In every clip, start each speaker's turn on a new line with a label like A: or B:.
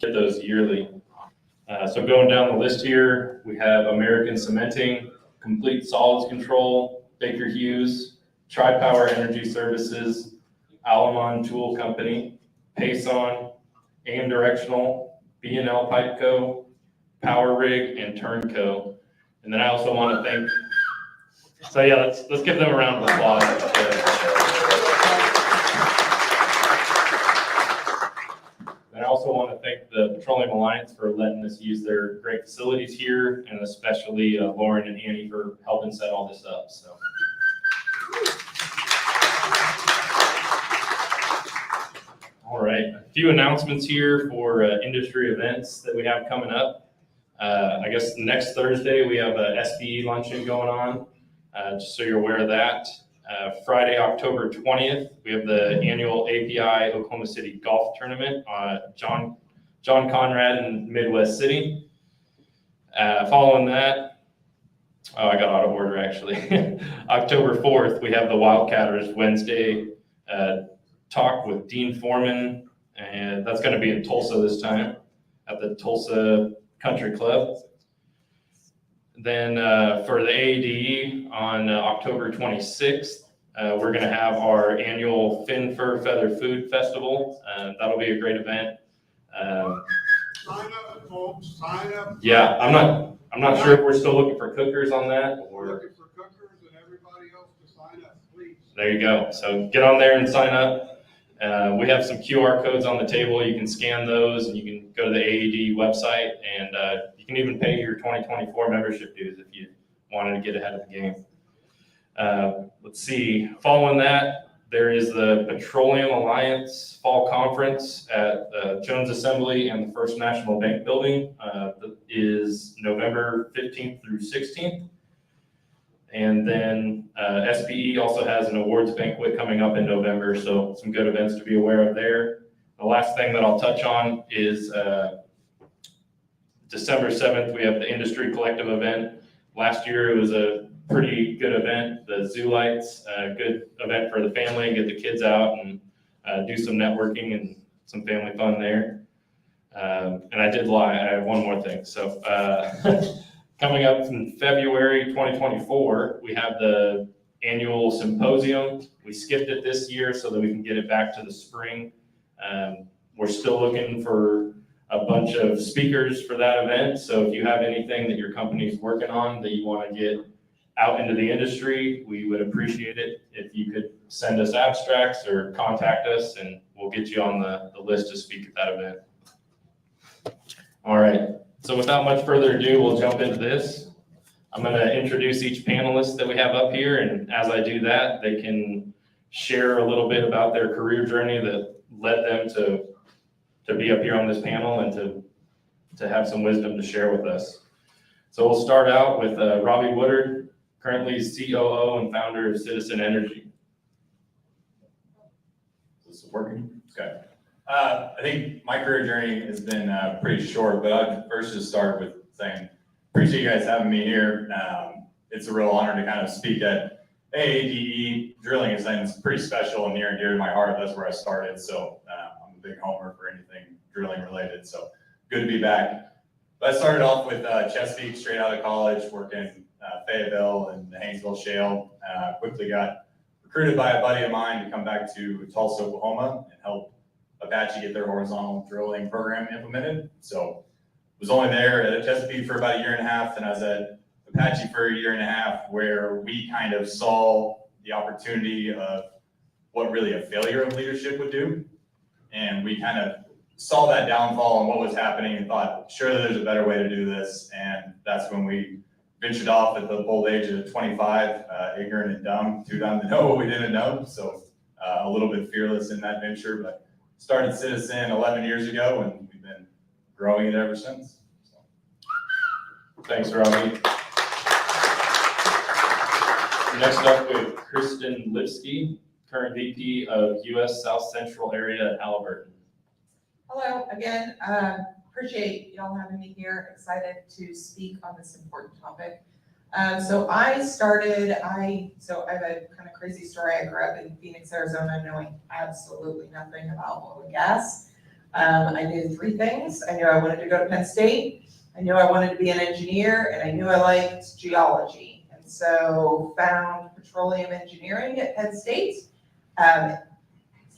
A: get those yearly. So going down the list here, we have American Cementing, Complete Solids Control, Baker Hughes, Tri-Power Energy Services, Alamon Tool Company, Payson, AIM Directional, B&L Pipe Co., Power Rig, and Turnco. And then I also want to thank, so yeah, let's give them a round of applause. And I also want to thank the Petroleum Alliance for letting us use their great facilities here, and especially Lauren and Annie for helping set all this up. So. All right, a few announcements here for industry events that we have coming up. I guess next Thursday we have a SBE luncheon going on, just so you're aware of that. Friday, October 20th, we have the annual API Oklahoma City Golf Tournament, John Conrad in Midwest City. Following that, I got out of order actually. October 4th, we have the Wildcatters Wednesday talk with Dean Foreman, and that's going to be in Tulsa this time at the Tulsa Country Club. Then for the AADE on October 26th, we're going to have our annual Fin Fur Feather Food Festival. That'll be a great event.
B: Sign up, folks. Sign up.
A: Yeah, I'm not sure if we're still looking for cookers on that.
B: We're looking for cookers and everybody else to sign up, please.
A: There you go. So get on there and sign up. We have some QR codes on the table. You can scan those, and you can go to the AED website, and you can even pay your 2024 membership dues if you wanted to get ahead of the game. Let's see. Following that, there is the Petroleum Alliance Fall Conference at Jones Assembly and the First National Bank Building. That is November 15th through 16th. And then SBE also has an awards banquet coming up in November, so some good events to be aware of there. The last thing that I'll touch on is December 7th, we have the Industry Collective event. Last year it was a pretty good event, the Zoo Lights, a good event for the family, get the kids out and do some networking and some family fun there. And I did lie, I have one more thing. So coming up in February 2024, we have the annual symposium. We skipped it this year so that we can get it back to the spring. We're still looking for a bunch of speakers for that event. So if you have anything that your company is working on that you want to get out into the industry, we would appreciate it if you could send us abstracts or contact us, and we'll get you on the list to speak at that event. All right. So without much further ado, we'll jump into this. I'm going to introduce each panelist that we have up here, and as I do that, they can share a little bit about their career journey that led them to be up here on this panel and to have some wisdom to share with us. So we'll start out with Robbie Woodard, currently COO and founder of Citizen Energy.
C: Is this working? Okay. I think my career journey has been pretty short, but I'd first just start with saying, appreciate you guys having me here. It's a real honor to kind of speak at AADE. Drilling is something that's pretty special and near and dear to my heart. That's where I started, so I'm a big homer for anything drilling related, so good to be back. But I started off with Chesapeake, straight out of college, working Fayetteville and the Haynesville Shale. Quickly got recruited by a buddy of mine to come back to Tulsa, Oklahoma, and help Apache get their horizontal drilling program implemented. So was only there at Chesapeake for about a year and a half, and I was at Apache for a year and a half, where we kind of saw the opportunity of what really a failure of leadership would do. And we kind of saw that downfall and what was happening and thought, surely there's a better way to do this. And that's when we ventured off at the bold age of 25, ignorant and dumb, too dumb to know what we didn't know. So a little bit fearless in that venture, but started Citizen 11 years ago, and we've been growing it ever since. So.
A: Thanks, Robbie. Next up, we have Kristen Lipsky, current VP of U.S. South Central Area at Halliburton.
D: Hello again. Appreciate y'all having me here. Excited to speak on this important topic. So I have a kind of crazy story. I grew up in Phoenix, Arizona, knowing absolutely nothing about oil and gas. I knew three things. I knew I wanted to go to Penn State, I knew I wanted to be an engineer, and I knew I liked geology. And so found petroleum engineering at Penn State.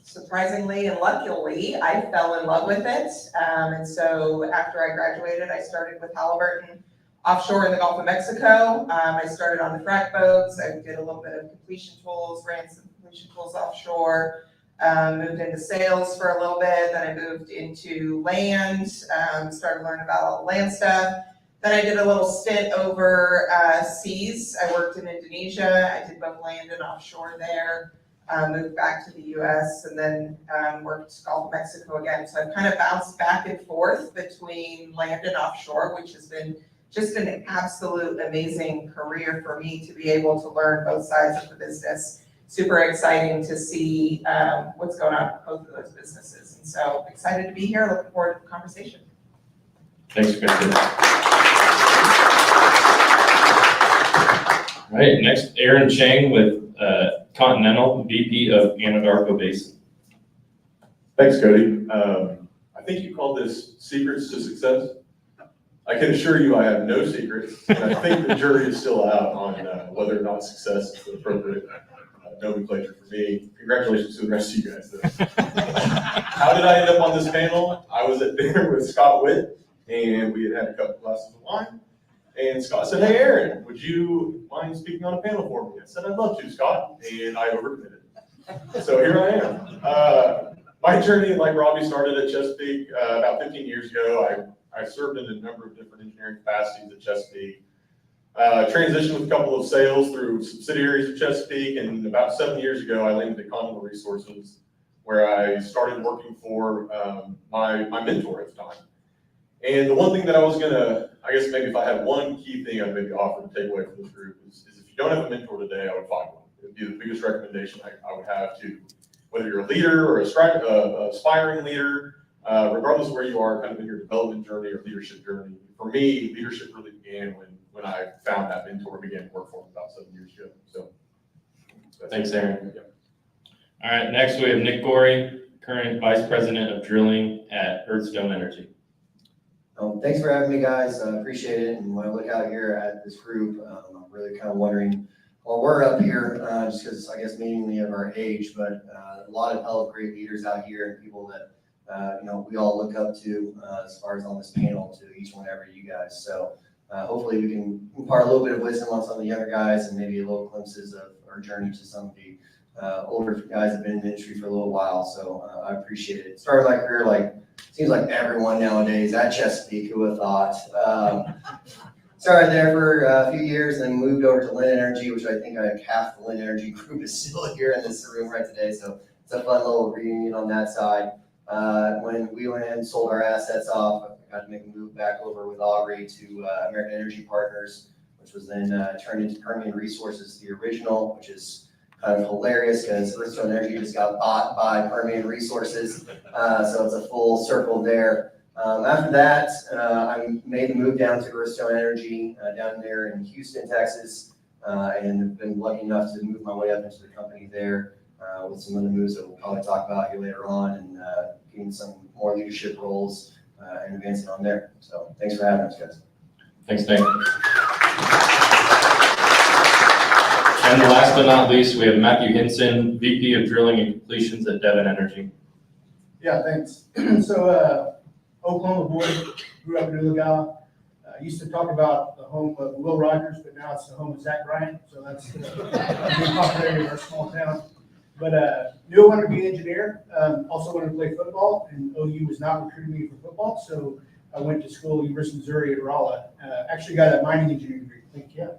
D: Surprisingly and luckily, I fell in love with it. And so after I graduated, I started with Halliburton offshore in the Gulf of Mexico. I started on the frac boats. I did a little bit of completion tools, ran some completion tools offshore, moved into sales for a little bit. Then I moved into land, started learning about all the land stuff. Then I did a little stint overseas. I worked in Indonesia. I did both land and offshore there. Moved back to the US and then worked Gulf of Mexico again. So I've kind of bounced back and forth between land and offshore, which has been just an absolute amazing career for me to be able to learn both sides of the business. Super exciting to see what's going on with both of those businesses. And so excited to be here, looking forward to the conversation.
A: Thanks, Kristen. All right, next, Aaron Chang with Continental, VP of Anadarko Basin.
E: Thanks, Cody. I think you called this secrets to success. I can assure you I have no secrets, and I think the jury is still out on whether or not success is the appropriate nomenclature for me. Congratulations to the rest of you guys, though. How did I end up on this panel? I was at dinner with Scott Witt, and we had a couple glasses of wine. And Scott said, "Hey, Aaron, would you mind speaking on a panel for me?" I said, "I'd love to, Scott," and I overcommitted. So here I am. My journey, like Robbie, started at Chesapeake about 15 years ago. I served in a number of different engineering capacities at Chesapeake. Transitioned with a couple of sales through subsidiaries of Chesapeake, and about 7 years ago, I landed at Continental Resources, where I started working for my mentor at the time. And the one thing that I was gonna, I guess maybe if I had one key thing I'd maybe offer to take away from this group is if you don't have a mentor today, I would find one. It would be the biggest recommendation I would have to, whether you're a leader or aspiring leader, regardless of where you are kind of in your development journey or leadership journey. For me, leadership really began when I found that mentor, began to work for him about 7 years ago. So
A: Thanks, Aaron.
E: Yeah.
A: All right, next we have Nick Gorey, current Vice President of Drilling at Earthstone Energy.
F: Thanks for having me, guys. I appreciate it. And when I look out here at this group, I'm really kind of wondering, well, we're up here just because I guess mainly of our age, but a lot of great leaders out here and people that we all look up to as far as on this panel, to each one of you guys. So hopefully we can impart a little bit of wisdom on some of the younger guys and maybe a little glimpses of our journey to some of the older guys that have been in the industry for a little while. So I appreciate it. Started my career seems like everyone nowadays at Chesapeake, who would have thought. Started there for a few years, then moved over to Lynn Energy, which I think half the Lynn Energy group is still here in this room right today. So it's a fun little reunion on that side. When we went and sold our assets off, I got to make a move back over with Aubrey to American Energy Partners, which was then turned into Permian Resources, the original, which is kind of hilarious because Earthstone Energy just got bought by Permian Resources. So it's a full circle there. After that, I made the move down to Earthstone Energy down there in Houston, Texas, and have been lucky enough to move my way up into the company there with some other moves that we'll probably talk about here later on, and getting some more leadership roles and advancing on there. So thanks for having us, guys.
A: Thanks, Nick. And last but not least, we have Matthew Hinson, VP of Drilling and Completions at Devon Energy.
G: Yeah, thanks. So, Oklahoma boy, grew up in Uligala. Used to talk about the home of Will Rogers, but now it's the home of Zach Bryant. So that's the popularity of our small town. But knew I wanted to be an engineer. Also wanted to play football, and OU was not recruiting me for football. So I went to school, University of Missouri at Rolla. Actually got a mining engineering degree. Thank you.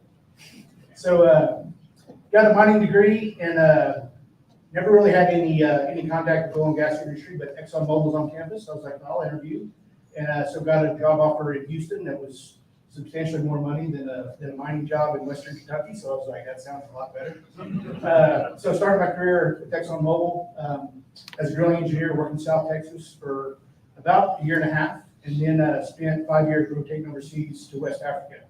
G: So got a mining degree and never really had any contact with the oil and gas industry, but ExxonMobil was on campus. So I was like, I'll interview. And so got a job offer in Houston that was substantially more money than a mining job in Western Kentucky. So I was like, that sounds a lot better. So I started my career with ExxonMobil as a drilling engineer, working in South Texas for about a year and a half, and then spent 5 years rotating overseas to West Africa.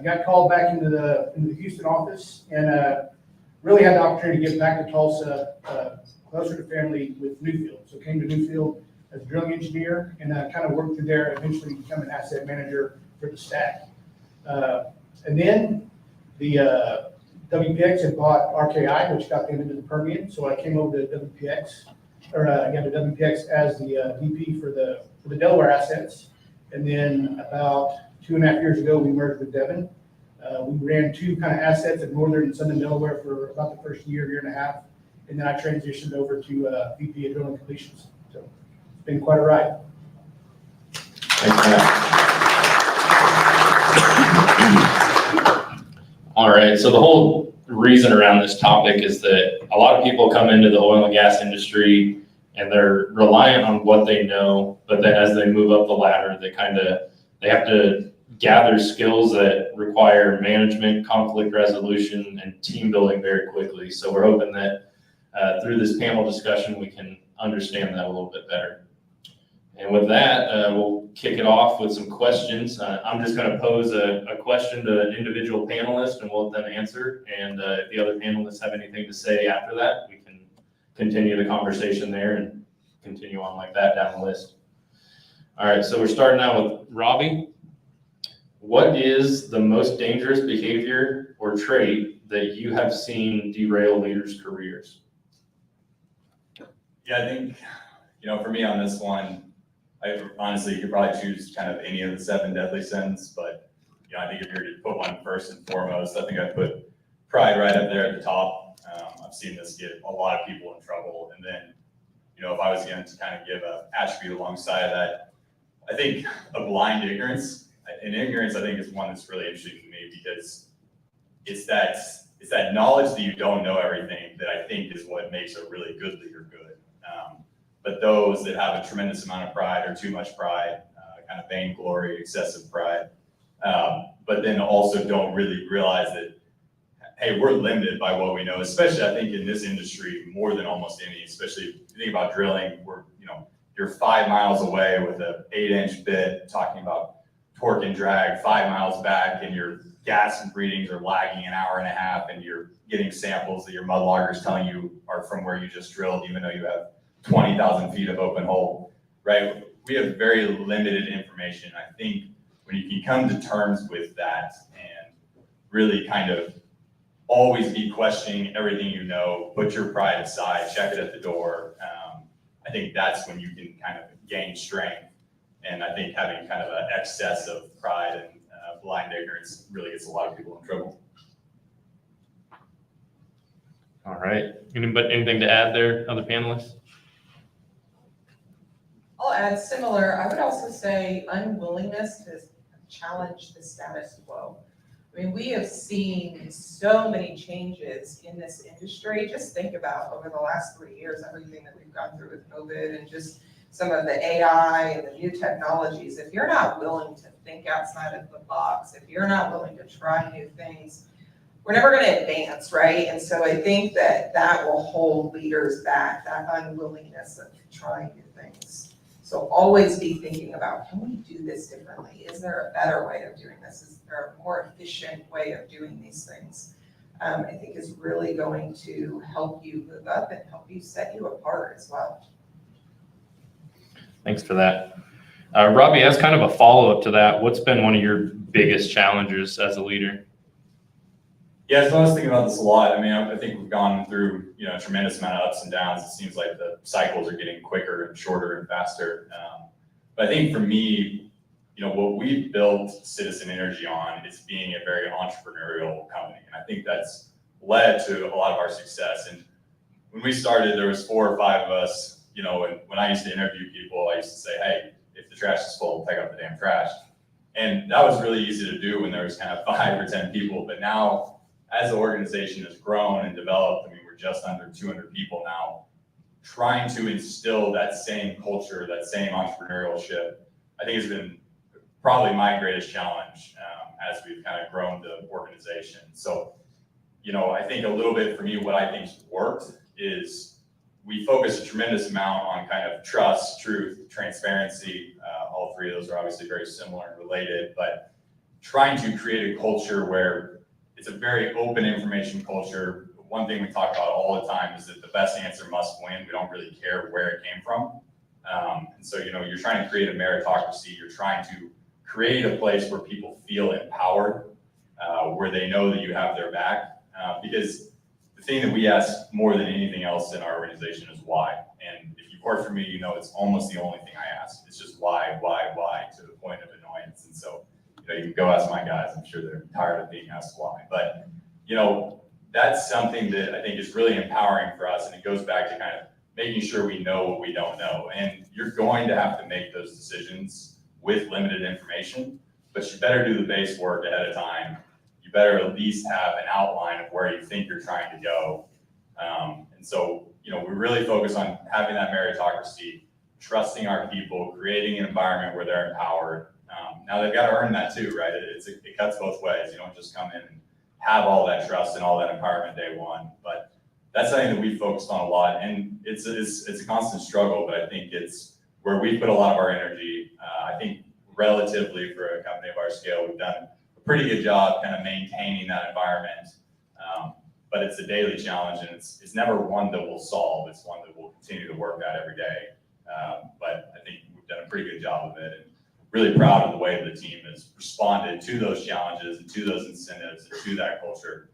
G: Got called back into the Houston office and really had the opportunity to get back to Tulsa, closer to family with Newfield. So came to Newfield as a drilling engineer, and kind of worked through there, eventually become an asset manager for the stack. And then the WPX had bought RKI, which got them into the Permian, so I came over to WPX, or again to WPX as the VP for the Delaware assets. And then about 2.5 years ago, we merged with Devon. We ran two kind of assets in northern and southern Delaware for about the first year and a half, and then I transitioned over to VP of drilling completions. So it's been quite a ride.
C: Thanks, Matt.
A: All right, so the whole reason around this topic is that a lot of people come into the oil and gas industry and they're reliant on what they know, but then as they move up the ladder, they have to gather skills that require management, conflict resolution, and team building very quickly. So we're hoping that through this panel discussion, we can understand that a little bit better. And with that, we'll kick it off with some questions. I'm just going to pose a question to an individual panelist and we'll let them answer. And if the other panelists have anything to say after that, we can continue the conversation there and continue on like that down the list. All right, so we're starting out with Robbie. What is the most dangerous behavior or trait that you have seen derail leaders' careers?
C: Yeah, I think, for me on this one, honestly, you could probably choose kind of any of the 7 deadly sins, but, I think if you were to put one first and foremost, I think I'd put pride right up there at the top. I've seen this get a lot of people in trouble. And then, if I was going to kind of give an attribute alongside of that, I think a blind ignorance. And ignorance, I think, is one that's really interesting to me because it's that knowledge that you don't know everything that I think is what makes a really good leader good. But those that have a tremendous amount of pride or too much pride, kind of vainglory, excessive pride, but then also don't really realize that, hey, we're limited by what we know, especially I think in this industry more than almost any, especially if you think about drilling, you're 5 miles away with an 8-inch bit talking about torque and drag 5 miles back, and your gas readings are lagging an hour and a half, and you're getting samples that your mud logger is telling you are from where you just drilled, even though you have 20,000 feet of open hole, right? We have very limited information. I think when you can come to terms with that and really kind of always be questioning everything you know, put your pride aside, check it at the door, I think that's when you can kind of gain strength. And I think having kind of an excess of pride and blind ignorance really gets a lot of people in trouble.
A: All right, anything to add there, other panelists?
D: I'll add similar. I would also say unwillingness to challenge the status quo. I mean, we have seen so many changes in this industry. Just think about over the last 3 years, everything that we've gone through with COVID and just some of the AI and the new technologies. If you're not willing to think outside of the box, if you're not willing to try new things, we're never going to advance, right? And so I think that will hold leaders back, that unwillingness of trying new things. So always be thinking about, can we do this differently? Is there a better way of doing this? Is there a more efficient way of doing these things? I think is really going to help you move up and help you set you apart as well.
A: Thanks for that. Robbie, as kind of a follow-up to that, what's been one of your biggest challenges as a leader?
C: Yeah, so I was thinking about this a lot. I mean, I think we've gone through, a tremendous amount of ups and downs. It seems like the cycles are getting quicker and shorter and faster. But I think for me, what we've built Citizen Energy on is being a very entrepreneurial company. And I think that's led to a lot of our success. And when we started, there was 4 or 5 of us, and when I used to interview people, I used to say, hey, if the trash is full, take out the damn trash. And that was really easy to do when there was kind of 5 or 10 people. But now, as the organization has grown and developed, I mean, we're just under 200 people now, trying to instill that same culture, that same entrepreneurship, I think has been probably my greatest challenge as we've kind of grown the organization. So, I think a little bit for me, what I think's worked is we focus a tremendous amount on kind of trust, truth, transparency. All 3 of those are obviously very similar and related, but trying to create a culture where it's a very open information culture. One thing we talk about all the time is that the best answer must win. We don't really care where it came from. And so, you're trying to create a meritocracy. You're trying to create a place where people feel empowered, where they know that you have their back. Because the thing that we ask more than anything else in our organization is why. And if you've worked for me, it's almost the only thing I ask. It's just why, to the point of annoyance. And so, you can go ask my guys. I'm sure they're tired of being asked why. But, that's something that I think is really empowering for us. And it goes back to kind of making sure we know what we don't know. And you're going to have to make those decisions with limited information, but you better do the base work ahead of time. You better at least have an outline of where you think you're trying to go. And so, we really focus on having that meritocracy, trusting our people, creating an environment where they're empowered. Now they've got to earn that too, right? It cuts both ways. You don't just come in and have all that trust and all that empowerment day one. But that's something that we focused on a lot, and it's a constant struggle. But I think it's where we put a lot of our energy. I think relatively for a company of our scale, we've done a pretty good job kind of maintaining that environment. But it's a daily challenge, and it's never one that we'll solve. It's one that we'll continue to work at every day. But I think we've done a pretty good job of it, and really proud of the way the team has responded to those challenges and to those incentives and to that culture.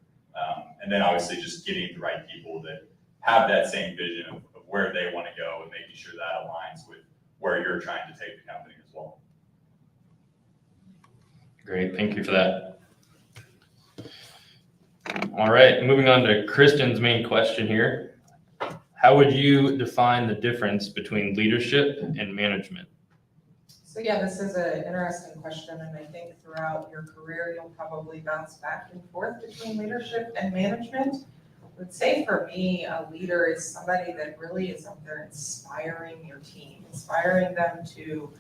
C: And then obviously just getting the right people that have that same vision of where they want to go and making sure that aligns with where you're trying to take the company as well.
A: Great, thank you for that. All right, moving on to Kristen's main question here. How would you define the difference between leadership and management?
D: So yeah, this is an interesting question, and I think throughout your career, you'll probably bounce back and forth between leadership and management. I would say for me, a leader is somebody that really is up there inspiring your team, inspiring them to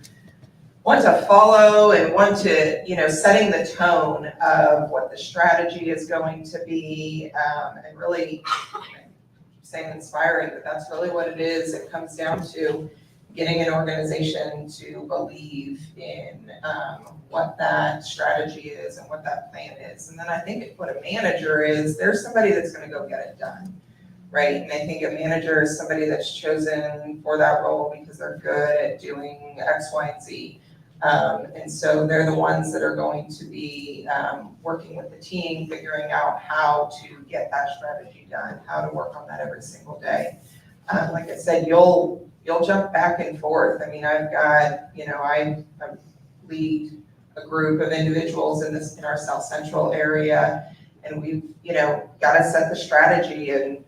D: want to follow and want to, setting the tone of what the strategy is going to be, and really saying inspiring, but that's really what it is. It comes down to getting an organization to believe in what that strategy is and what that plan is. And then I think what a manager is, there's somebody that's going to go get it done, right? And I think a manager is somebody that's chosen for that role because they're good at doing X, Y, and Z. And so they're the ones that are going to be working with the team, figuring out how to get that strategy done, how to work on that every single day. Like I said, you'll jump back and forth. I mean, I've got, I lead a group of individuals in our South Central area, and we've, got to set the strategy and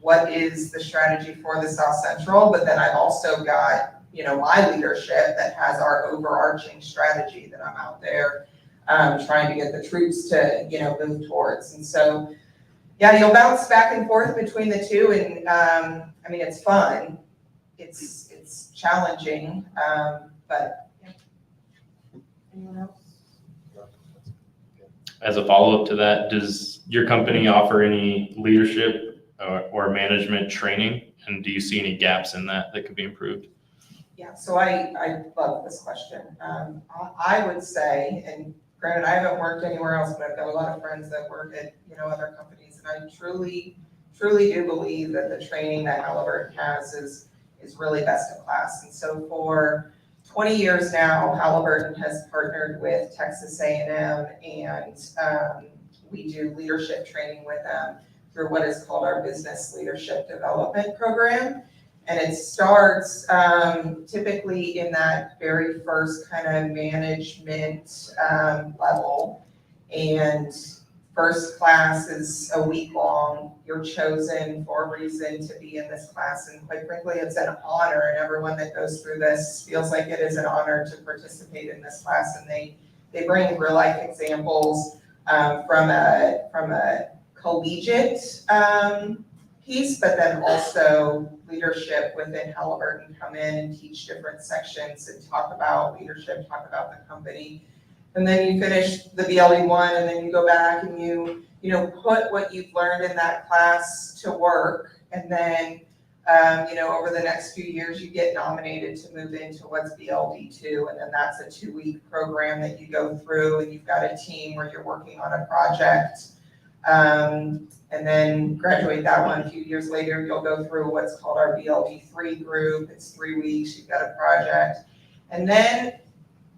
D: what is the strategy for the South Central. But then I've also got, my leadership that has our overarching strategy that I'm out there trying to get the troops to, move towards. And so, yeah, you'll bounce back and forth between the two, and I mean, it's fun. It's challenging, but yeah. Anyone else?
A: As a follow-up to that, does your company offer any leadership or management training? And do you see any gaps in that could be improved?
D: Yeah, so I love this question. I would say, and granted, I haven't worked anywhere else, but I've got a lot of friends that work at, other companies, and I truly do believe that the training that Halliburton has is really best in class. And so for 20 years now, Halliburton has partnered with Texas A&M, and we do leadership training with them through what is called our Business Leadership Development Program. And it starts typically in that very first kind of management level. And first class is a week long. You're chosen for a reason to be in this class. And quite frankly, it's an honor. And everyone that goes through this feels like it is an honor to participate in this class. And they bring real life examples from a collegiate piece, but then also leadership within Halliburton come in and teach different sections and talk about leadership, talk about the company. And then you finish the BLE1, and then you go back and you put what you've learned in that class to work. And then, over the next few years, you get nominated to move into what's BLD2. And then that's a 2-week program that you go through, and you've got a team where you're working on a project And then graduate that one. A few years later, you'll go through what's called our BLB3 group. It's 3 weeks, you've got a project. And then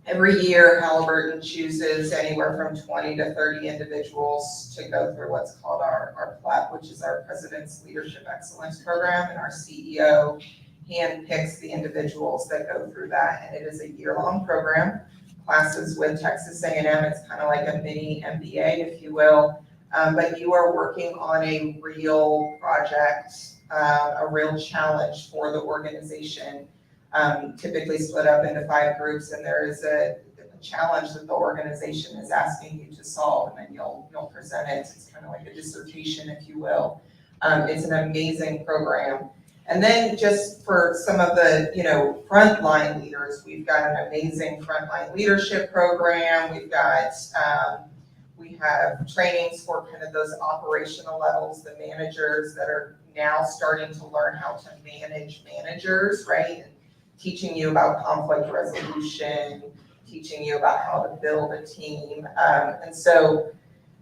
D: every year, Halliburton chooses anywhere from 20 to 30 individuals to go through what's called our PLEP, which is our President's Leadership Excellence Program, and our CEO handpicks the individuals that go through that, and it is a year-long program. Classes with Texas A&M, it's kind of like a mini MBA, if you will, but you are working on a real project, a real challenge for the organization. Typically split up into 5 groups, and there is a challenge that the organization is asking you to solve, and then you'll present it. It's kind of like a dissertation, if you will. It's an amazing program. And then just for some of the, frontline leaders, we've got an amazing frontline leadership program. We've got, we have trainings for kind of those operational levels, the managers that are now starting to learn how to manage managers, right? And teaching you about conflict resolution, teaching you about how to build a team. And so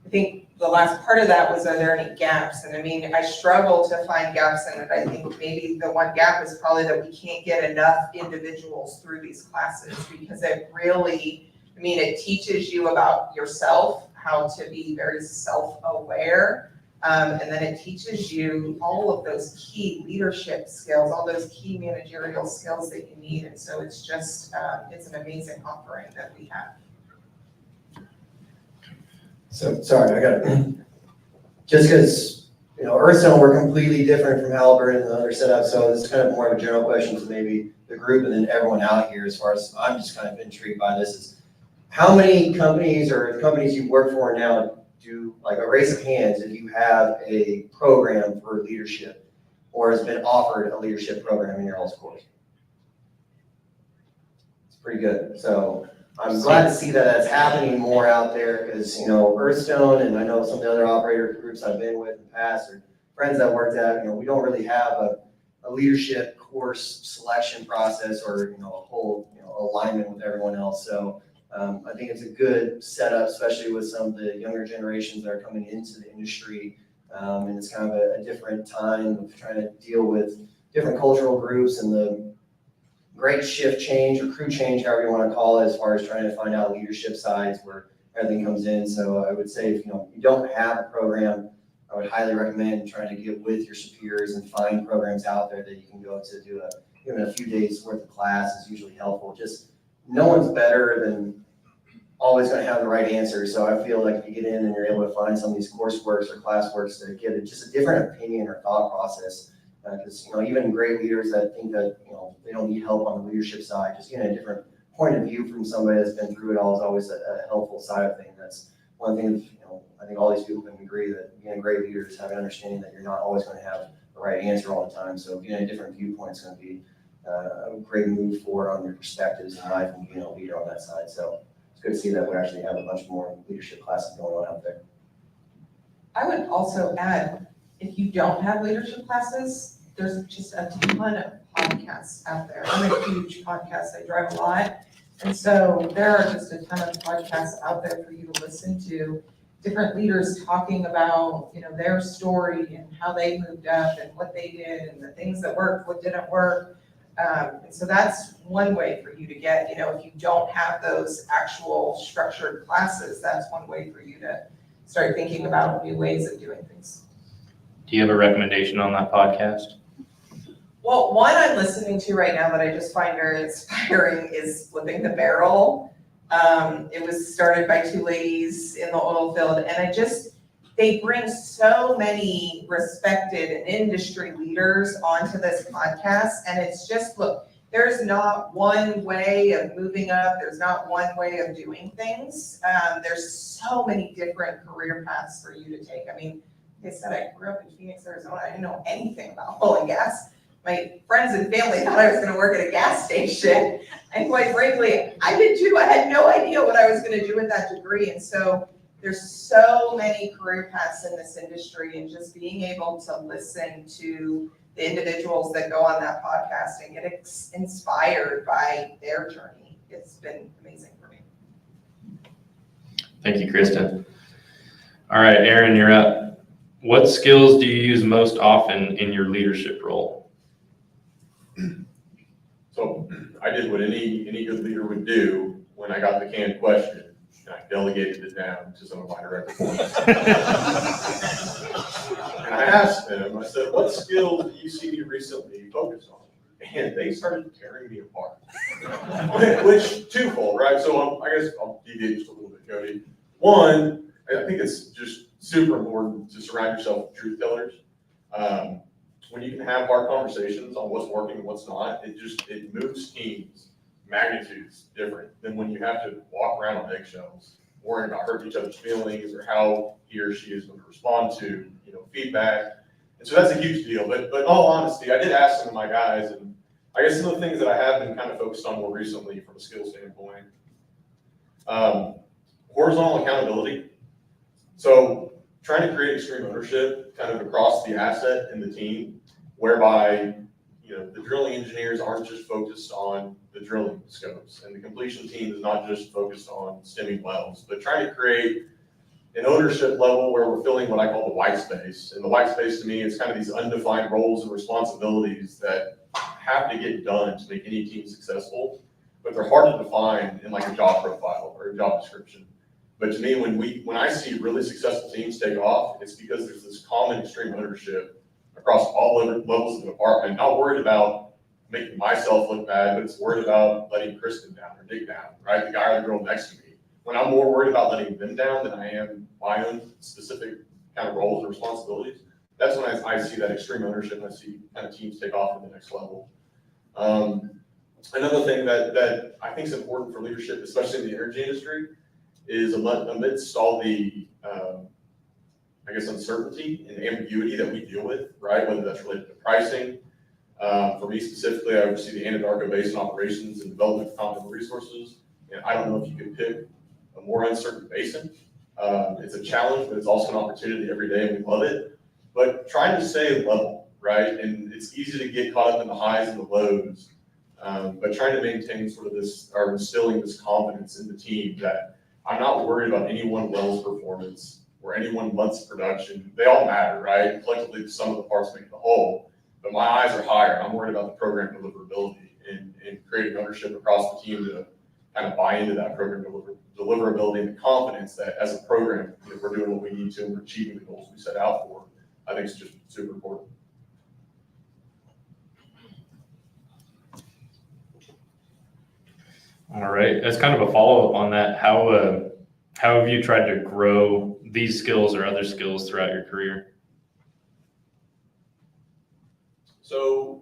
D: I think the last part of that was, are there any gaps? And I mean, I struggle to find gaps in it. I think maybe the one gap is probably that we can't get enough individuals through these classes, because it really, it teaches you about yourself, how to be very self-aware. And then it teaches you all of those key leadership skills, all those key managerial skills that you need. And so it's just, it's an amazing offering that we have.
F: So, sorry, I got it. Just because, Earthstone, we're completely different from Halliburton and the other setup, so this is kind of more of a general question to maybe the group and then everyone out here. As far as I'm just kind of intrigued by this, is how many companies or the companies you work for now do, like a raise of hands, if you have a program for leadership or has been offered a leadership program in your all's course? It's pretty good. So I'm glad to see that that's happening more out there, because, Earthstone, and I know some of the other operator groups I've been with in the past, or friends I've worked at, we don't really have a leadership course selection process, or, a whole, alignment with everyone else. So I think it's a good setup, especially with some of the younger generations that are coming into the industry. And it's kind of a different time of trying to deal with different cultural groups and the great shift change or crew change, however you want to call it, as far as trying to find out leadership sides where everything comes in. So I would say, if you don't have a program, I would highly recommend trying to get with your superiors and find programs out there that you can go to do even a few days worth of class is usually helpful. Just no one's better than always going to have the right answer. So I feel like if you get in and you're able to find some of these courseworks or classworks to get just a different opinion or thought process, because even great leaders that think that they don't need help on the leadership side, just getting a different point of view from somebody that's been through it all is always a helpful side of things. That's one thing. I think all these people can agree that being a great leader is having an understanding that you're not always going to have the right answer all the time. So getting a different viewpoint is going to be a great move forward on your perspectives in life and being a leader on that side. So it's good to see that we actually have a bunch more leadership classes going on out there.
D: I would also add, if you don't have leadership classes, there's just a ton of podcasts out there. I'm a huge podcast, I drive a lot. And so there are just a ton of podcasts out there for you to listen to. Different leaders talking about, their story and how they moved up and what they did and the things that worked, what didn't work. And so that's one way for you to get, if you don't have those actual structured classes, that's one way for you to start thinking about new ways of doing things.
A: Do you have a recommendation on that podcast?
D: Well, one I'm listening to right now that I just find very inspiring is Flipping the Barrel. It was started by 2 ladies in the oil field, and they bring so many respected industry leaders onto this podcast, and it's just, look, there's not one way of moving up, there's not one way of doing things. There's so many different career paths for you to take. Like I said, I grew up in Phoenix, Arizona. I didn't know anything about oil and gas. My friends and family thought I was going to work at a gas station. And quite frankly, I did too. I had no idea what I was going to do with that degree. And so there's so many career paths in this industry, and just being able to listen to the individuals that go on that podcast and get inspired by their journey, it's been amazing for me.
A: Thank you, Kristen. All right, Aaron, you're up. What skills do you use most often in your leadership role?
E: So I did what any good leader would do when I got the canned question, and I delegated it down to some of my direct reports. And I asked them, I said, what skills do you see me recently focused on? And they started tearing me apart. Which twofold, right? So I guess I'll deviate just a little bit, Cody. One, I think it's just super important to surround yourself with truth tellers. When you can have hard conversations on what's working and what's not, it moves teams magnitudes different than when you have to walk around on eggshells, worrying about hurting each other's feelings or how he or she is going to respond to, feedback. And so that's a huge deal. But in all honesty, I did ask some of my guys, and I guess some of the things that I have been kind of focused on more recently from a skill standpoint, horizontal accountability. So trying to create extreme ownership kind of across the asset and the team, whereby the drilling engineers aren't just focused on the drilling scopes, and the completion team is not just focused on stemming wells, but trying to create an ownership level where we're filling what I call the white space. And the white space to me is kind of these undefined roles and responsibilities that have to get done to make any team successful, but they're hard to define in like a job profile or a job description. But to me, when I see really successful teams take off, it's because there's this common extreme ownership across all levels of the department, not worried about making myself look bad, but it's worried about letting Kristen down or Nick down, right? The guy or the girl next to me. When I'm more worried about letting them down than I am my own specific kind of roles and responsibilities, that's when I see that extreme ownership and I see kind of teams take off to the next level. Another thing that I think is important for leadership, especially in the energy industry, is amidst all the, uncertainty and ambiguity that we deal with, right? Whether that's related to pricing. For me specifically, I oversee the Anadarko Basin operations and development of continental resources. And I don't know if you can pick a more uncertain basin. It's a challenge, but it's also an opportunity every day, and we love it. But trying to stay level, right? And it's easy to get caught up in the highs and the lows, but trying to maintain sort of this, or instilling this confidence in the team that I'm not worried about any one well's performance or any one month's production. They all matter, right? Collectively, the sum of the parts make the whole. But my eyes are higher. I'm worried about the program deliverability and creating ownership across the team to kind of buy into that program deliverability and the confidence that as a program, we're doing what we need to and we're achieving the goals we set out for. I think it's just super important.
A: All right, as kind of a follow-up on that, how have you tried to grow these skills or other skills throughout your career?
E: So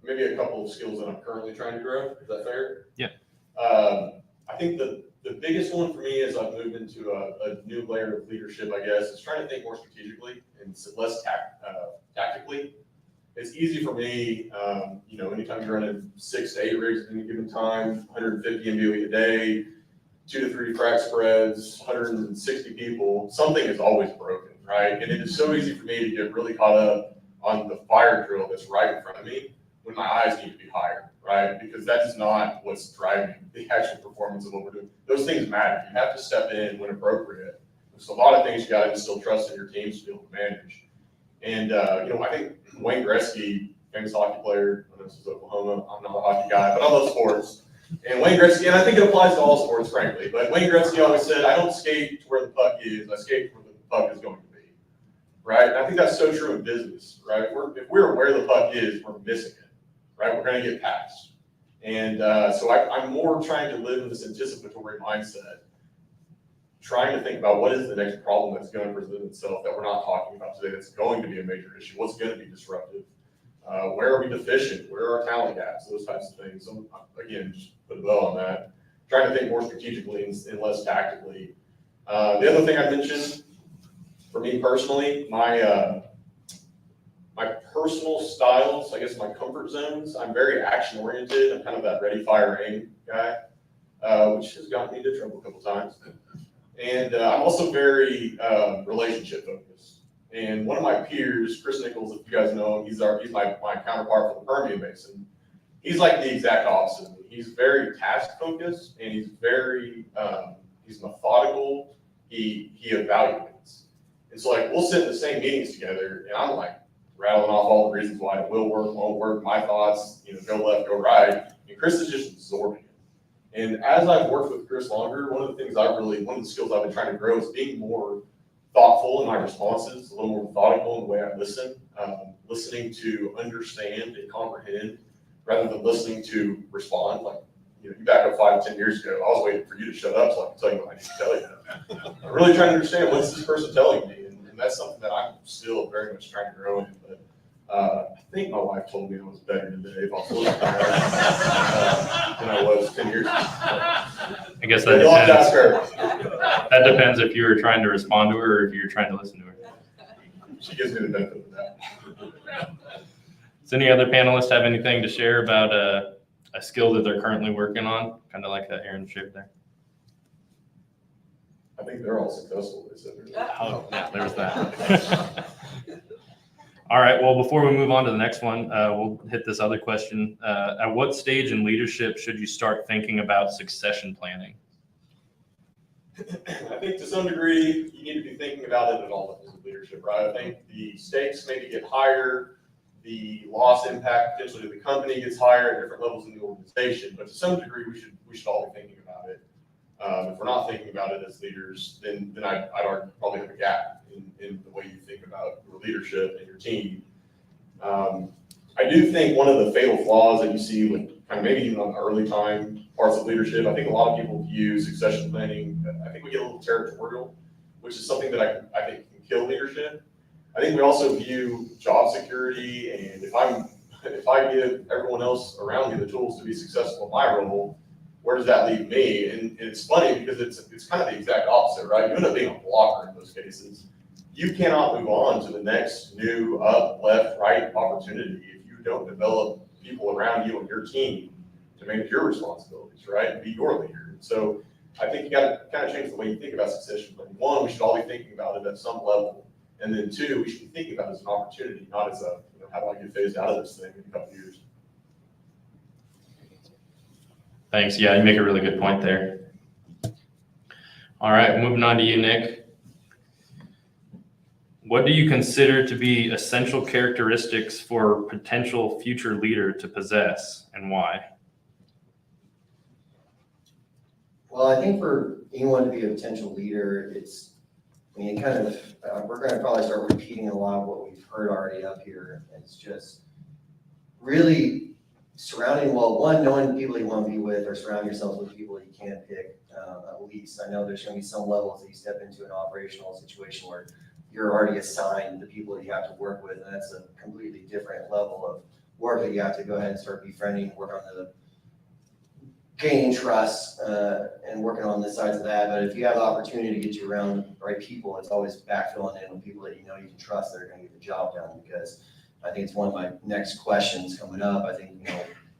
E: maybe a couple of skills that I'm currently trying to grow. Is that fair?
A: Yeah.
E: I think the biggest one for me as I've moved into a new layer of leadership, I guess, is trying to think more strategically and less tactically. It's easy for me, anytime you're running 6 to 8 rigs at any given time, 150 MBOE a day, 2 to 3 frac spreads, 160 people, something is always broken, right? And it is so easy for me to get really caught up on the fire drill that's right in front of me when my eyes need to be higher, right? Because that is not what's driving the actual performance of what we're doing. Those things matter. You have to step in when appropriate. There's a lot of things you got to instill trust in your teams to be able to manage. And, I think Wayne Gretzky, famous hockey player, I know this is Oklahoma, I'm not a hockey guy, but I love sports. And Wayne Gretzky, and I think it applies to all sports, frankly, but Wayne Gretzky always said, I don't skate to where the puck is, I skate to where the puck is going to be, right? And I think that's so true in business, right? If we're where the puck is, we're missing it, right? We're going to get past. And so I'm more trying to live in this anticipatory mindset, trying to think about what is the next problem that's going to present itself that we're not talking about today that's going to be a major issue, what's going to be disruptive, where are we deficient, where are our talent gaps, those types of things. So again, just put a bow on that, trying to think more strategically and less tactically. The other thing I mentioned, for me personally, my personal styles, I guess my comfort zones, I'm very action oriented, I'm kind of that ready, fire, aim guy, which has gotten me into trouble a couple times. And I'm also very relationship focused. And one of my peers, Chris Nichols, if you guys know him, he's my counterpart for the Permian Basin. He's like the exact opposite of me. He's very task focused and he's very he's methodical. He evaluates. And so like, we'll sit in the same meetings together, and I'm like rattling off all the reasons why it will work, won't work, my thoughts, go left, go right, and Chris is just absorbing it. And as I've worked with Chris longer, one of the skills I've been trying to grow is being more thoughtful in my responses, a little more methodical in the way I listen, listening to understand and comprehend rather than listening to respond. Like, you back up 5 to 10 years ago, I was waiting for you to shut up so I can tell you what I need to tell you. I'm really trying to understand what's this person telling me, and that's something that I'm still very much trying to grow in. But I think my wife told me I was better today if I was looking than I was 10 years ago.
A: I guess that
E: You'll have to ask
A: depends.
E: her.
A: That depends if you were trying to respond to her or if you were trying to listen to her.
E: She gives me the benefit of that.
A: Does any other panelists have anything to share about a skill that they're currently working on? Kind of like that Aaron shared there.
E: I think they're all successful. They said they're-
A: Oh, yeah, there's that. All right, well, before we move on to the next one, we'll hit this other question. At what stage in leadership should you start thinking about succession planning?
E: I think to some degree, you need to be thinking about it at all levels of leadership, right? I think the stakes maybe get higher, the loss impact potentially to the company gets higher at different levels in the organization, but to some degree, we should all be thinking about it. If we're not thinking about it as leaders, then I'd argue probably have a gap in the way you think about your leadership and your team. I do think one of the fatal flaws that you see with kind of maybe even on the early time parts of leadership, I think a lot of people view succession planning, I think we get a little territorial, which is something that I think can kill leadership. I think we also view job security, and if I give everyone else around me the tools to be successful in my role, where does that leave me? And it's funny because it's kind of the exact opposite, right? You end up being a blocker in those cases. You cannot move on to the next new up, left, right opportunity if you don't develop people around you and your team to manage your responsibilities, right? And be your leader. So I think you got to kind of change the way you think about succession planning. One, we should all be thinking about it at some level. And then two, we should be thinking about it as an opportunity, not as a, how do I get phased out of this thing in a couple of years.
A: Thanks. Yeah, you make a really good point there. All right, moving on to you, Nick. What do you consider to be essential characteristics for a potential future leader to possess, and why?
F: Well, I think for anyone to be a potential leader, we're going to probably start repeating a lot of what we've heard already up here. It's just really knowing the people you want to be with, or surround yourself with people you can't pick, at least. I know there's going to be some levels that you step into an operational situation where you're already assigned the people that you have to work with, and that's a completely different level of work that you have to go ahead and start befriending, work on the gaining trust, and working on the sides of that. But if you have the opportunity to get you around the right people, it's always backfilling in with people that you can trust that are going to get the job done. Because I think it's one of my next questions coming up. I think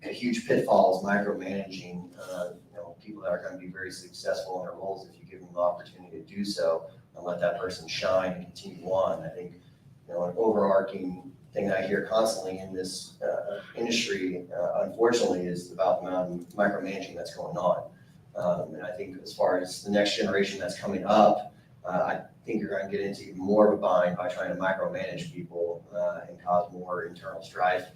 F: a huge pitfall is micromanaging. People that are going to be very successful in their roles if you give them the opportunity to do so and let that person shine and continue on. I think an overarching thing that I hear constantly in this industry, unfortunately, is about the amount of micromanaging that's going on. And I think as far as the next generation that's coming up, I think you're going to get into even more of a bind by trying to micromanage people and cause more internal strife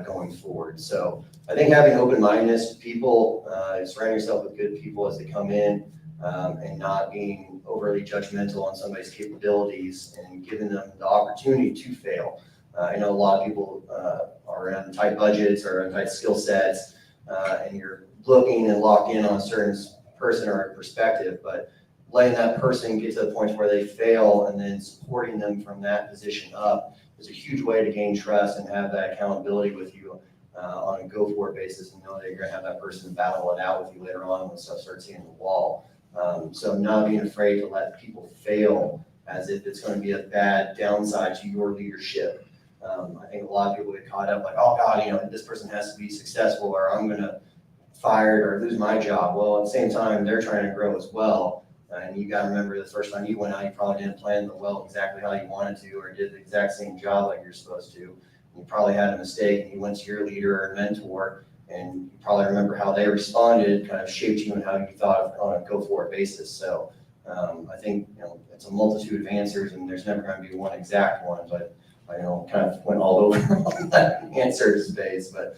F: going forward. So I think having open-mindedness to people, surrounding yourself with good people as they come in, and not being overly judgmental on somebody's capabilities and giving them the opportunity to fail. I know a lot of people are on tight budgets or on tight skill sets, and you're looking and locked in on a certain person or a perspective, but letting that person get to the point where they fail and then supporting them from that position up is a huge way to gain trust and have that accountability with you on a go-for basis, and know that you're going to have that person battle it out with you later on when stuff starts hitting the wall. So not being afraid to let people fail as if it's going to be a bad downside to your leadership. I think a lot of people get caught up like, oh God, this person has to be successful or I'm going to fired or lose my job. Well, at the same time, they're trying to grow as well. And you got to remember the first time you went out, you probably didn't plan the well exactly how you wanted to, or did the exact same job like you're supposed to. You probably had a mistake, and you went to your leader or mentor, and you probably remember how they responded, kind of shaped you and how you thought on a go-forward basis. So I think, it's a multitude of answers and there's never gonna be one exact one, but I kind of went all over on that answer space, but,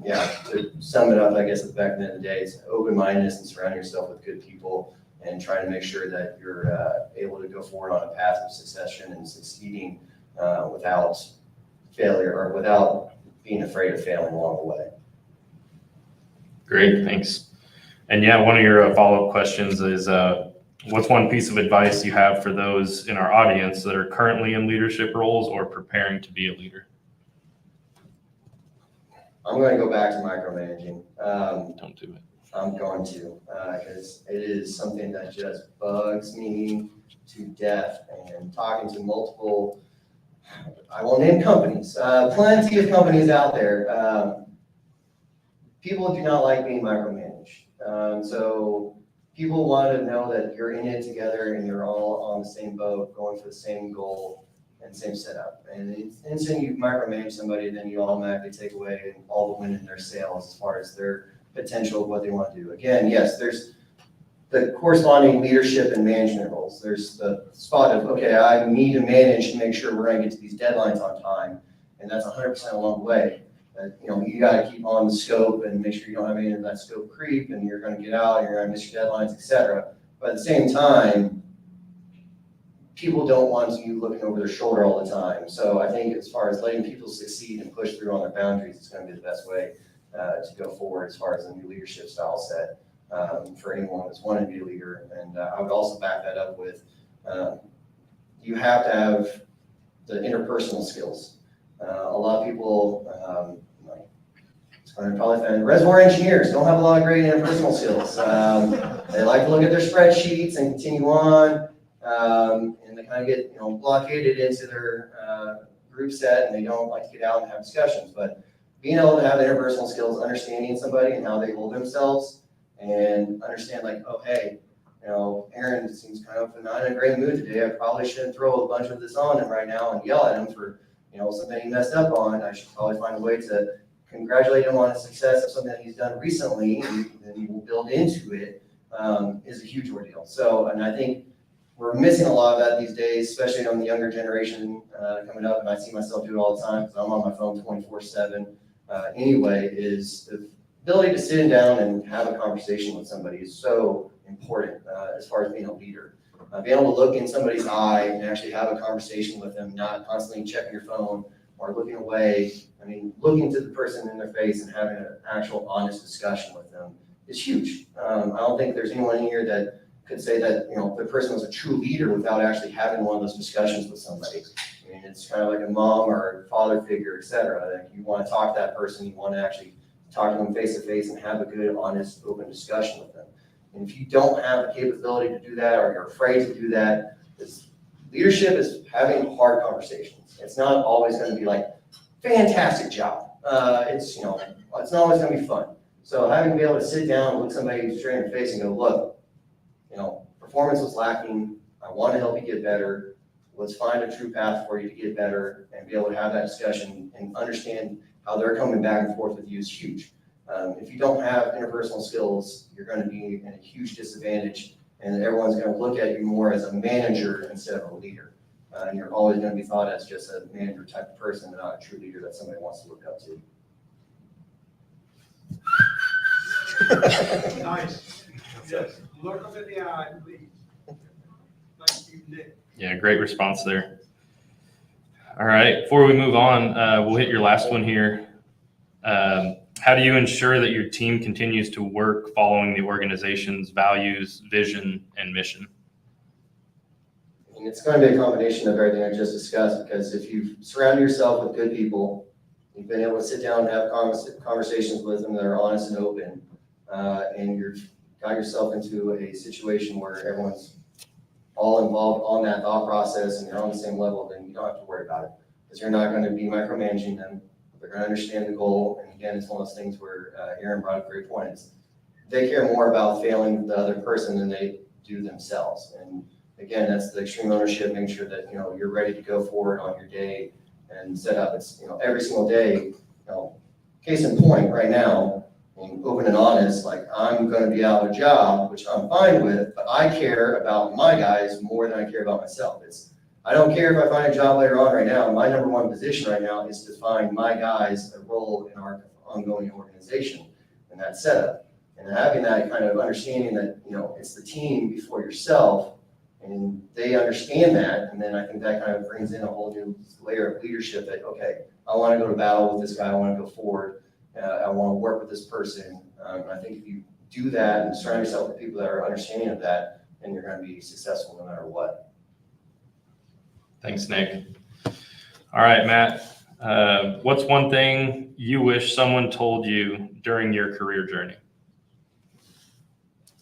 F: yeah, to sum it up, I guess at the back end of the day, it's open-mindedness and surrounding yourself with good people and trying to make sure that you're, able to go forward on a path of succession and succeeding, without failure or without being afraid of failing along the way.
A: Great, thanks. And yeah, one of your follow-up questions is, what's one piece of advice you have for those in our audience that are currently in leadership roles or preparing to be a leader?
F: I'm going to go back to micromanaging.
A: Don't do it.
F: I'm going to, because it is something that just bugs me to death. And talking to multiple, I won't name companies, plenty of companies out there. People do not like being micromanaged. So people want to know that you're in it together and you're all on the same boat, going for the same goal and same setup. And the instant you micromanage somebody, then you automatically take away all the wind in their sails as far as their potential of what they want to do. Again, yes, there's the corresponding leadership and management roles. There's the spot of, okay, I need to manage to make sure we're going to get to these deadlines on time. And that's 100% along the way. You got to keep on the scope and make sure you don't have any of that scope creep and you're going to get out, you're going to miss your deadlines, etc. But at the same time, people don't want you looking over their shoulder all the time. So I think as far as letting people succeed and push through on their boundaries, it's going to be the best way to go forward as far as a new leadership style set for anyone that's wanting to be a leader. And I would also back that up with you have to have the interpersonal skills. A lot of people, probably find reservoir engineers don't have a lot of great interpersonal skills. They like to look at their spreadsheets and continue on, and they kind of get blockaded into their group set, and they don't like to get out and have discussions. But being able to have interpersonal skills, understanding somebody and how they hold themselves, and understand like, oh hey, Aaron seems kind of not in a great mood today. I probably shouldn't throw a bunch of this on him right now and yell at him for something he messed up on. I should probably find a way to congratulate him on the success of something that he's done recently, and then he will build into it, is a huge ordeal. So, and I think we're missing a lot of that these days, especially on the younger generation coming up, and I see myself do it all the time because I'm on my phone 24/7. Anyway, is the ability to sit down and have a conversation with somebody is so important as far as being a leader. Being able to look in somebody's eye and actually have a conversation with them, not constantly checking your phone or looking away. I mean, looking to the person in their face and having an actual honest discussion with them is huge. I don't think there's anyone in here that could say that, the person was a true leader without actually having one of those discussions with somebody. I mean, it's kind of like a mom or a father figure, et cetera. Like you want to talk to that person, you want to actually talk to them face to face and have a good, honest, open discussion with them. And if you don't have the capability to do that, or you're afraid to do that, leadership is having hard conversations. It's not always going to be like, fantastic job. It's not always going to be fun. So having to be able to sit down, look somebody straight in the face and go, look, performance was lacking. I want to help you get better. Let's find a true path for you to get better, and be able to have that discussion and understand how they're coming back and forth with you is huge. If you don't have interpersonal skills, you're going to be in a huge disadvantage, and everyone's going to look at you more as a manager instead of a leader. And you're always going to be thought as just a manager type of person and not a true leader that somebody wants to look up to.
B: Nice. Yes, look them in the eye, please. Thank you, Nick.
A: Yeah, great response there. All right, before we move on, we'll hit your last one here. How do you ensure that your team continues to work following the organization's values, vision, and mission?
F: And it's going to be a combination of everything I just discussed, because if you surround yourself with good people, you've been able to sit down and have conversations with them that are honest and open, and you've got yourself into a situation where everyone's all involved on that thought process and you're on the same level, then you don't have to worry about it, because you're not going to be micromanaging them. They're going to understand the goal. And again, it's one of those things where Aaron brought up a great point. They care more about failing the other person than they do themselves. And again, that's the extreme ownership, making sure that, you're ready to go forward on your day and set up. It's, every single day, case in point right now, and open and honest, like, I'm gonna be out of a job, which I'm fine with, but I care about my guys more than I care about myself. I don't care if I find a job later on right now. My number one position right now is to find my guys a role in our ongoing organization and that setup. And having that kind of understanding that, it's the team before yourself, and they understand that. And then I think that kind of brings in a whole new layer of leadership that, okay, I want to go to battle with this guy. I want to go forward. I want to work with this person. I think if you do that and surround yourself with people that are understanding of that, then you're going to be successful no matter what.
A: Thanks, Nick. All right, Matt, what's one thing you wish someone told you during your career journey?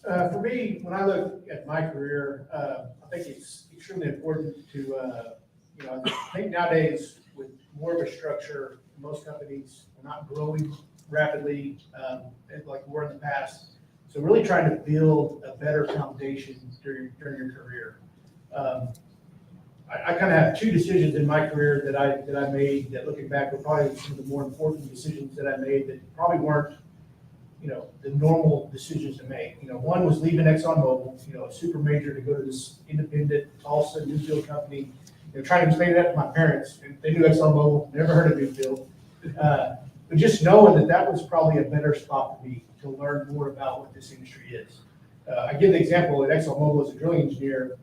G: For me, when I look at my career, I think it's extremely important to, I think nowadays with more of a structure, most companies are not growing rapidly like we were in the past. So really trying to build a better foundation during your career. I kind of have two decisions in my career that I made that, looking back, were probably some of the more important decisions that I made that probably weren't, the normal decisions to make. One was leaving ExxonMobil, a super major, to go to this independent Tulsa Newfield company. Trying to explain that to my parents. They knew ExxonMobil, never heard of Newfield. But just knowing that was probably a better spot for me to learn more about what this industry is. I give the example at ExxonMobil as a drilling engineer.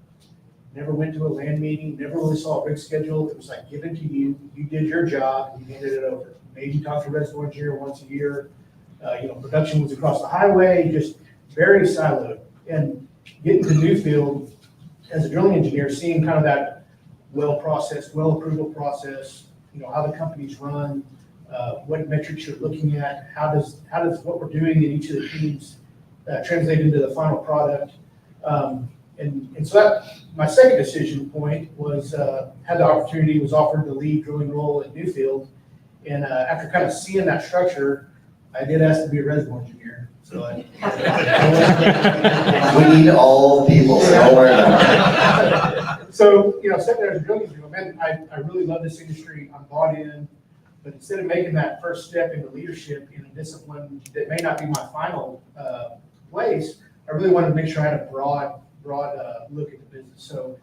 G: Never went to a land meeting, never really saw a rig schedule. It was like given to you. You did your job, and you handed it over. Maybe talked to a reservoir engineer once a year. Production was across the highway, just very siloed. And getting to Newfield as a drilling engineer, seeing kind of that well approval process, how the companies run, what metrics you're looking at, how does what we're doing in each of the teams translate into the final product. And so that, my second decision point was, had the opportunity, was offered the lead drilling role at Newfield. And after kind of seeing that structure, I did ask to be a reservoir engineer. So
F: We need all people, so don't worry about it.
G: So, sitting there as a drilling engineer, man, I really love this industry. I'm bought in. But instead of making that first step into leadership in a discipline that may not be my final place, I really wanted to make sure I had a broad look at the business. So,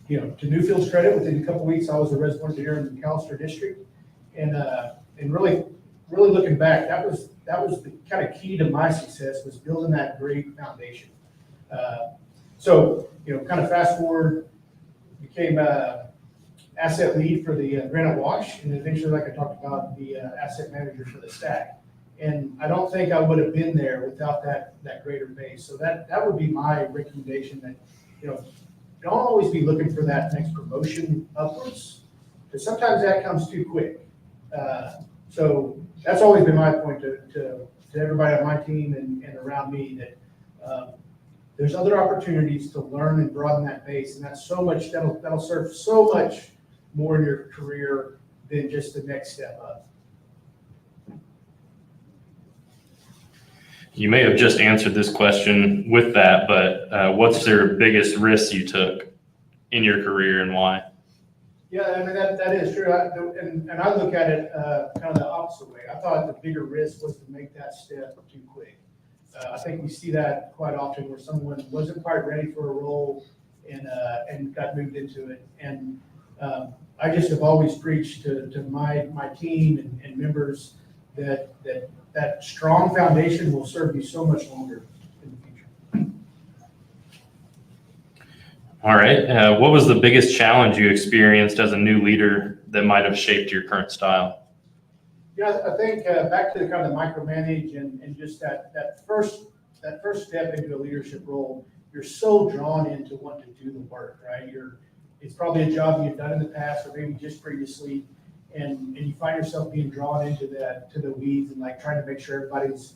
G: to Newfield's credit, within a couple of weeks, I was a reservoir engineer in the McAllister district, and really looking back, that was the kind of key to my success, was building that great foundation. So, kind of fast forward, became asset lead for the Granite Wash, and eventually, like I talked about, the asset manager for the Stack. And I don't think I would have been there without that greater base. So that would be my recommendation, that, don't always be looking for that next promotion upwards, because sometimes that comes too quick. So that's always been my point to everybody on my team and around me, that there's other opportunities to learn and broaden that base, and that's so much, that'll serve so much more in your career than just the next step up.
A: You may have just answered this question with that, but what's your biggest risk you took in your career and why?
G: Yeah, I mean, that is true. And I look at it kind of the opposite way. I thought the bigger risk was to make that step too quick. I think we see that quite often, where someone wasn't quite ready for a role and got moved into it. And I just have always preached to my team and members that strong foundation will serve you so much longer in the future.
A: All right. What was the biggest challenge you experienced as a new leader that might have shaped your current style?
G: Yeah, I think back to the kind of micromanage and just that first step into a leadership role, you're so drawn into wanting to do the work, right? It's probably a job you've done in the past or maybe just previously, and you find yourself being drawn into the weeds and like trying to make sure everybody's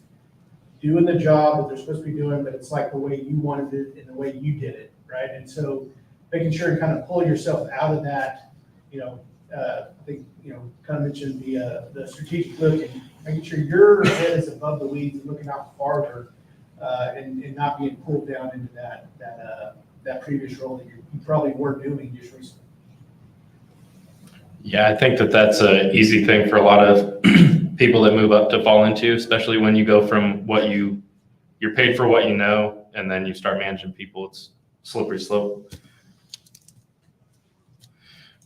G: doing the job that they're supposed to be doing, but it's like the way you wanted it and the way you did it, right? And so making sure to kind of pull yourself out of that, I think, kind of mentioned the strategic look and making sure your head is above the weeds and looking out farther, and not being pulled down into that previous role that you probably were doing just recently.
A: Yeah, I think that's an easy thing for a lot of people that move up to fall into, especially when you go from you're paid for what you know, and then you start managing people. It's slippery slope.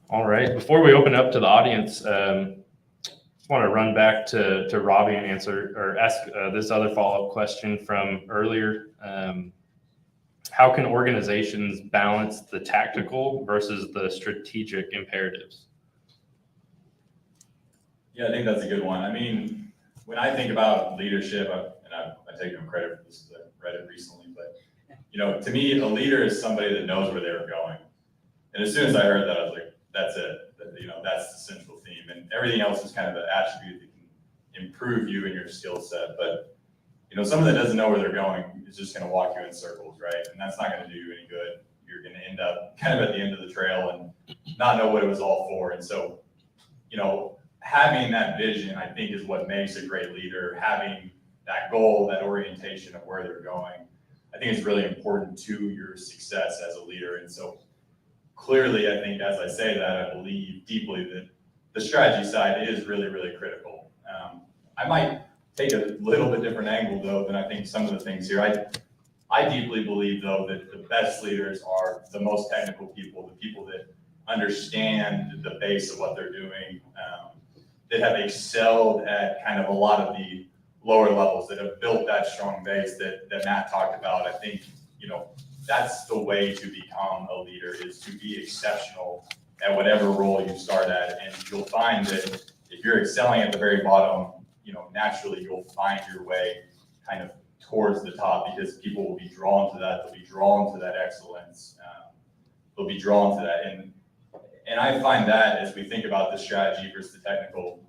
A: All right, before we open up to the audience, just want to run back to Robbie and answer or ask this other follow-up question from earlier. How can organizations balance the tactical versus the strategic imperatives?
C: Yeah, I think that's a good one. I mean, when I think about leadership, I take no credit for this because I read it recently, but to me, a leader is somebody that knows where they're going. And as soon as I heard that, I was like, that's it. That's the central theme, and everything else is kind of an attribute that can improve you and your skill set. But someone that doesn't know where they're going is just going to walk you in circles, right? And that's not going to do you any good. You're going to end up kind of at the end of the trail and not know what it was all for. And so, having that vision, I think, is what makes a great leader. Having that goal, that orientation of where they're going, I think it's really important to your success as a leader. And so clearly, I think as I say that, I believe deeply that the strategy side is really, really critical. I might take a little bit different angle though than I think some of the things here. I deeply believe though that the best leaders are the most technical people, the people that understand the base of what they're doing, that have excelled at kind of a lot of the lower levels, that have built that strong base that Matt talked about. I think, that's the way to become a leader, is to be exceptional at whatever role you start at. And you'll find that if you're excelling at the very bottom, naturally you'll find your way kind of towards the top, because people will be drawn to that. They'll be drawn to that excellence. They'll be drawn to that. And I find that as we think about the strategy versus the technical,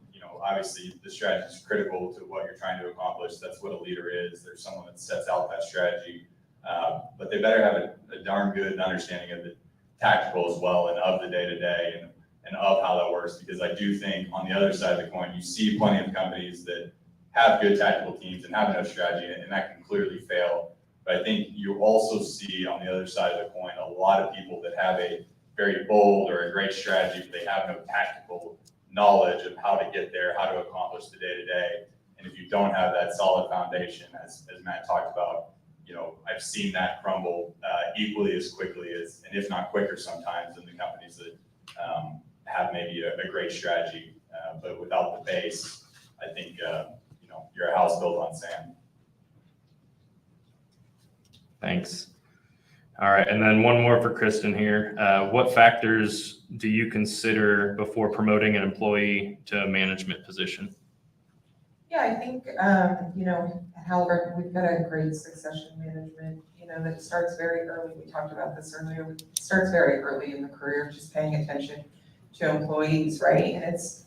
C: obviously the strategy is critical to what you're trying to accomplish. That's what a leader is. There's someone that sets out that strategy, but they better have a darn good understanding of the tactical as well, and of the day-to-day and of how that works. Because I do think on the other side of the coin, you see plenty of companies that have good tactical teams and have no strategy, and that can clearly fail. But I think you also see on the other side of the coin a lot of people that have a very bold or a great strategy, but they have no tactical knowledge of how to get there, how to accomplish the day-to-day. And if you don't have that solid foundation, as Matt talked about, I've seen that crumble equally as quickly as, and if not quicker sometimes, in the companies that have maybe a great strategy, but without the base, I think, you're a house built on sand.
A: Thanks. All right, and then one more for Kristen here. What factors do you consider before promoting an employee to a management position?
D: Yeah, I think, at Halliburton, we've got a great succession management, that starts very early. We talked about this earlier. It starts very early in the career, just paying attention to employees, right? And it's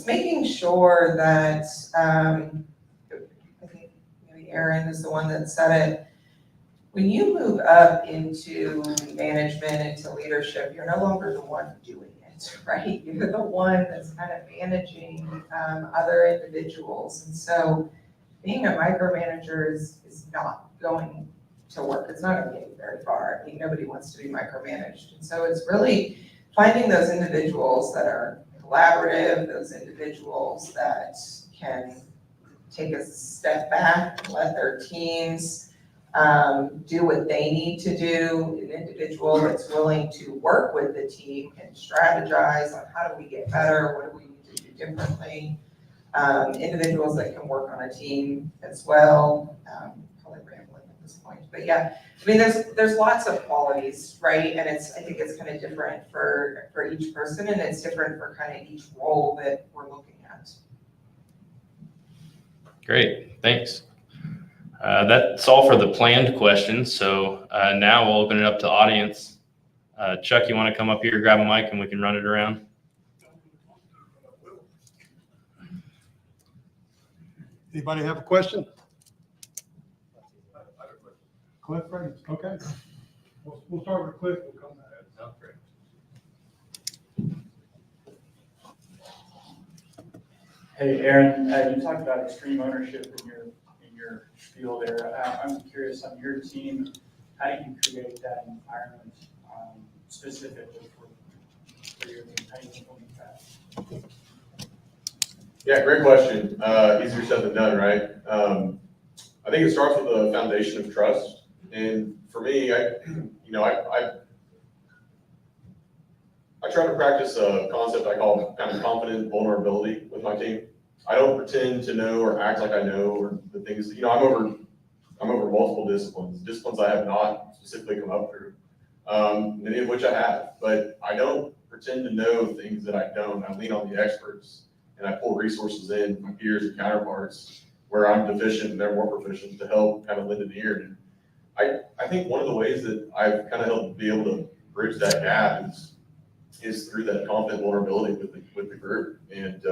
D: making sure that, I think maybe Aaron is the one that said it. When you move up into management, into leadership, you're no longer the one doing it, right? You're the one that's kind of managing other individuals. And so being a micromanager is not going to work. It's not going to get you very far. I mean, nobody wants to be micromanaged. And so it's really finding those individuals that are collaborative, those individuals that can take a step back, let their teams do what they need to do, an individual that's willing to work with the team and strategize on how do we get better, what do we need to do differently, individuals that can work on a team as well. Probably rambling at this point, but yeah, I mean, there's lots of qualities, right? And I think it's kind of different for each person, and it's different for kind of each role that we're looking at.
A: Great, thanks. That's all for the planned questions. So now we'll open it up to audience. Chuck, you want to come up here, grab a mic, and we can run it around?
B: Anybody have a question? Cliff, right? Okay. We'll start with Cliff. We'll come back. Sounds great.
H: Hey, Aaron, you talked about extreme ownership in your field there. I'm curious, on your team, how do you create that environment specifically for your team? How do you implement that?
E: Yeah, great question. Easier said than done, right? I think it starts with a foundation of trust. And for me, I try to practice a concept I call kind of confident vulnerability with my team. I don't pretend to know or act like I know or the things, I'm over multiple disciplines I have not specifically come up through, many of which I have, but I don't pretend to know things that I don't. I lean on the experts and I pull resources in from peers and counterparts where I'm deficient and they're more proficient to help kind of lend an ear. And I think one of the ways that I've kind of helped be able to bridge that gap is through that confident vulnerability with the group. And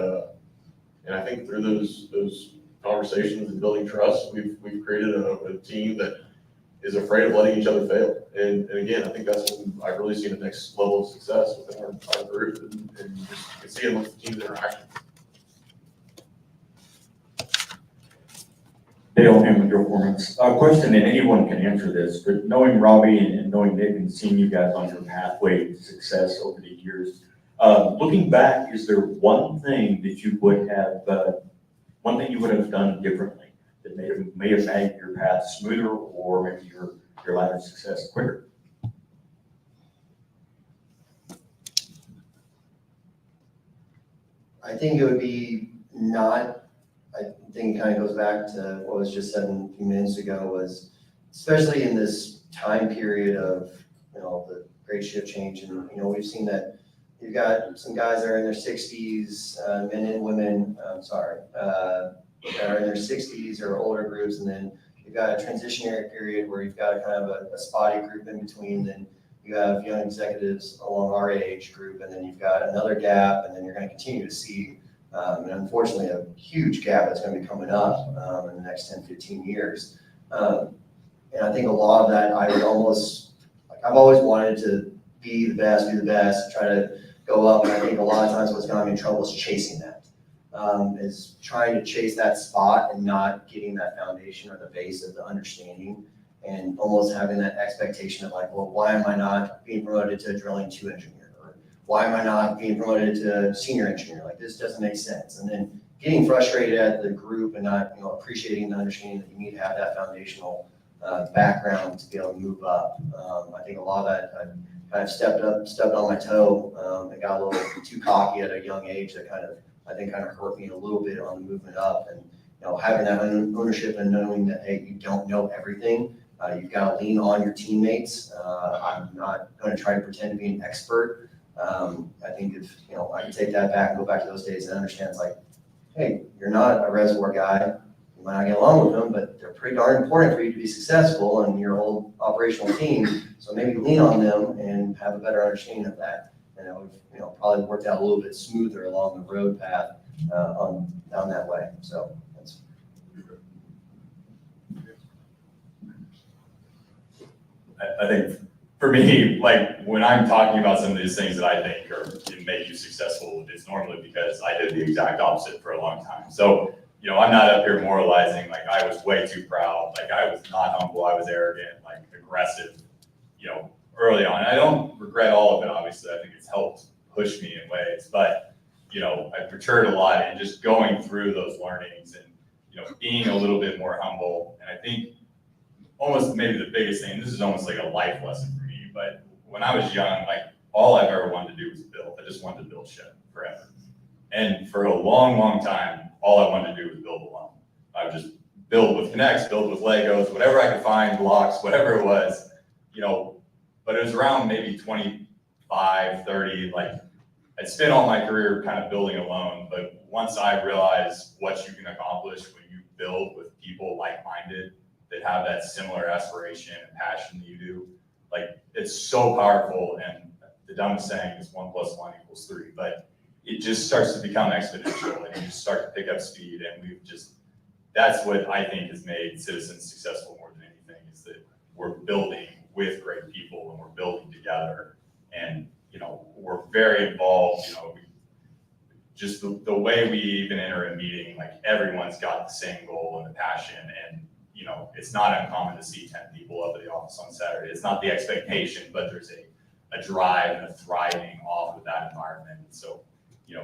E: I think through those conversations and building trust, we've created a team that is afraid of letting each other fail. And again, I think that's when I've really seen the next level of success within our group, and you just can see it with the team's interaction.
I: Dale Hammond, your performance. A question, and anyone can answer this, but knowing Robbie and knowing Nick and seeing you guys on your pathway to success over the years, looking back, is there one thing that you would have, one thing you would have done differently that may have made your path smoother or maybe your ladder of success quicker?
F: I think it would be not, I think it kind of goes back to what was just said a few minutes ago, was especially in this time period of, the great shift change. And, we've seen that you've got some guys that are in their 60s, men and women, that are in their 60s or older groups. And then you've got a transitionary period where you've got kind of a spotty group in between. Then you have young executives along our age group, and then you've got another gap, and then you're going to continue to see, and unfortunately, a huge gap that's going to be coming up in the next 10, 15 years. And I think a lot of that, I've always wanted to be the best, try to go up. And I think a lot of times what's gotten me in trouble is chasing that, is trying to chase that spot and not getting that foundation or the base of the understanding, and almost having that expectation of like, well, why am I not being promoted to a drilling 2 engineer? Or why am I not being promoted to senior engineer? Like, this doesn't make sense. And then getting frustrated at the group and not, appreciating the understanding that you need to have that foundational background to be able to move up. I think a lot of that, I kind of stepped on my toe, and got a little too cocky at a young age that kind of hurt me a little bit on the movement up. And, having that ownership and knowing that, hey, you don't know everything. You've got to lean on your teammates. I'm not going to try to pretend to be an expert. I think if, I can take that back and go back to those days and understand it's like, hey, you're not a reservoir guy. You might not get along with them, but they're pretty darn important for you to be successful and your whole operational team. So maybe lean on them and have a better understanding of that. And it would, probably worked out a little bit smoother along the road path down that way. So that's.
C: I think for me, like when I'm talking about some of these things that I think can make you successful, it's normally because I did the exact opposite for a long time. So, I'm not up here moralizing, like I was way too proud, like I was not humble, I was arrogant, like aggressive, early on. And I don't regret all of it, obviously. I think it's helped push me in ways, but, I've matured a lot and just going through those learnings and, being a little bit more humble. And I think almost maybe the biggest thing, this is almost like a life lesson for me, but when I was young, like all I've ever wanted to do was build. I just wanted to build shit forever. And for a long, long time, all I wanted to do was build alone. I would just build with connects, build with Legos, whatever I could find, blocks, whatever it was, but it was around maybe 25, 30, like I'd spent all my career kind of building alone. But once I realized what you can accomplish when you build with people like-minded that have that similar aspiration and passion that you do, like it's so powerful. And the dumbest saying is 1 + 1 = 3, but it just starts to become exponential and you just start to pick up speed. And that's what I think has made Citizens successful more than anything, is that we're building with great people and we're building together. And, we're very involved, just the way we even enter a meeting, like everyone's got the same goal and the passion. And, it's not uncommon to see 10 people up at the office on Saturday. It's not the expectation, but there's a drive and a thriving off of that environment. And so,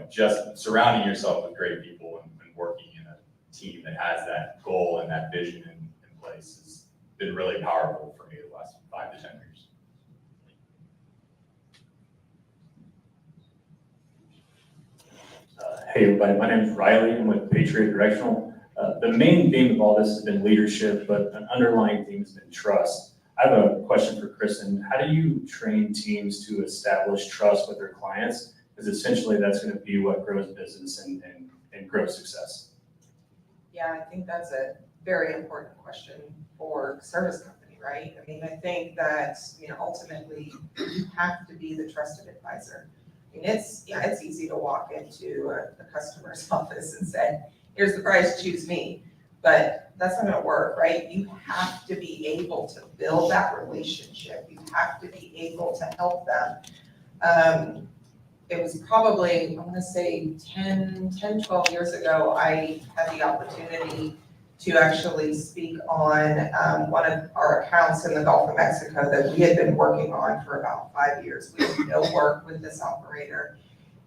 C: just surrounding yourself with great people and working in a team that has that goal and that vision in place has been really powerful for me the last 5 to 10 years.
H: Hey, everybody, my name is Riley. I'm with Patriot Directional. The main theme of all this has been leadership, but an underlying theme has been trust. I have a question for Kristen. How do you train teams to establish trust with their clients? Because essentially that's going to be what grows business and grows success.
D: Yeah, I think that's a very important question for service company, right? I mean, I think that, ultimately you have to be the trusted advisor. I mean, it's easy to walk into a customer's office and say, here's the price, choose me. But that's not gonna work, right? You have to be able to build that relationship. You have to be able to help them. It was probably, I wanna say 10, 12 years ago, I had the opportunity to actually speak on one of our accounts in the Gulf of Mexico that we had been working on for about 5 years. We had no work with this operator.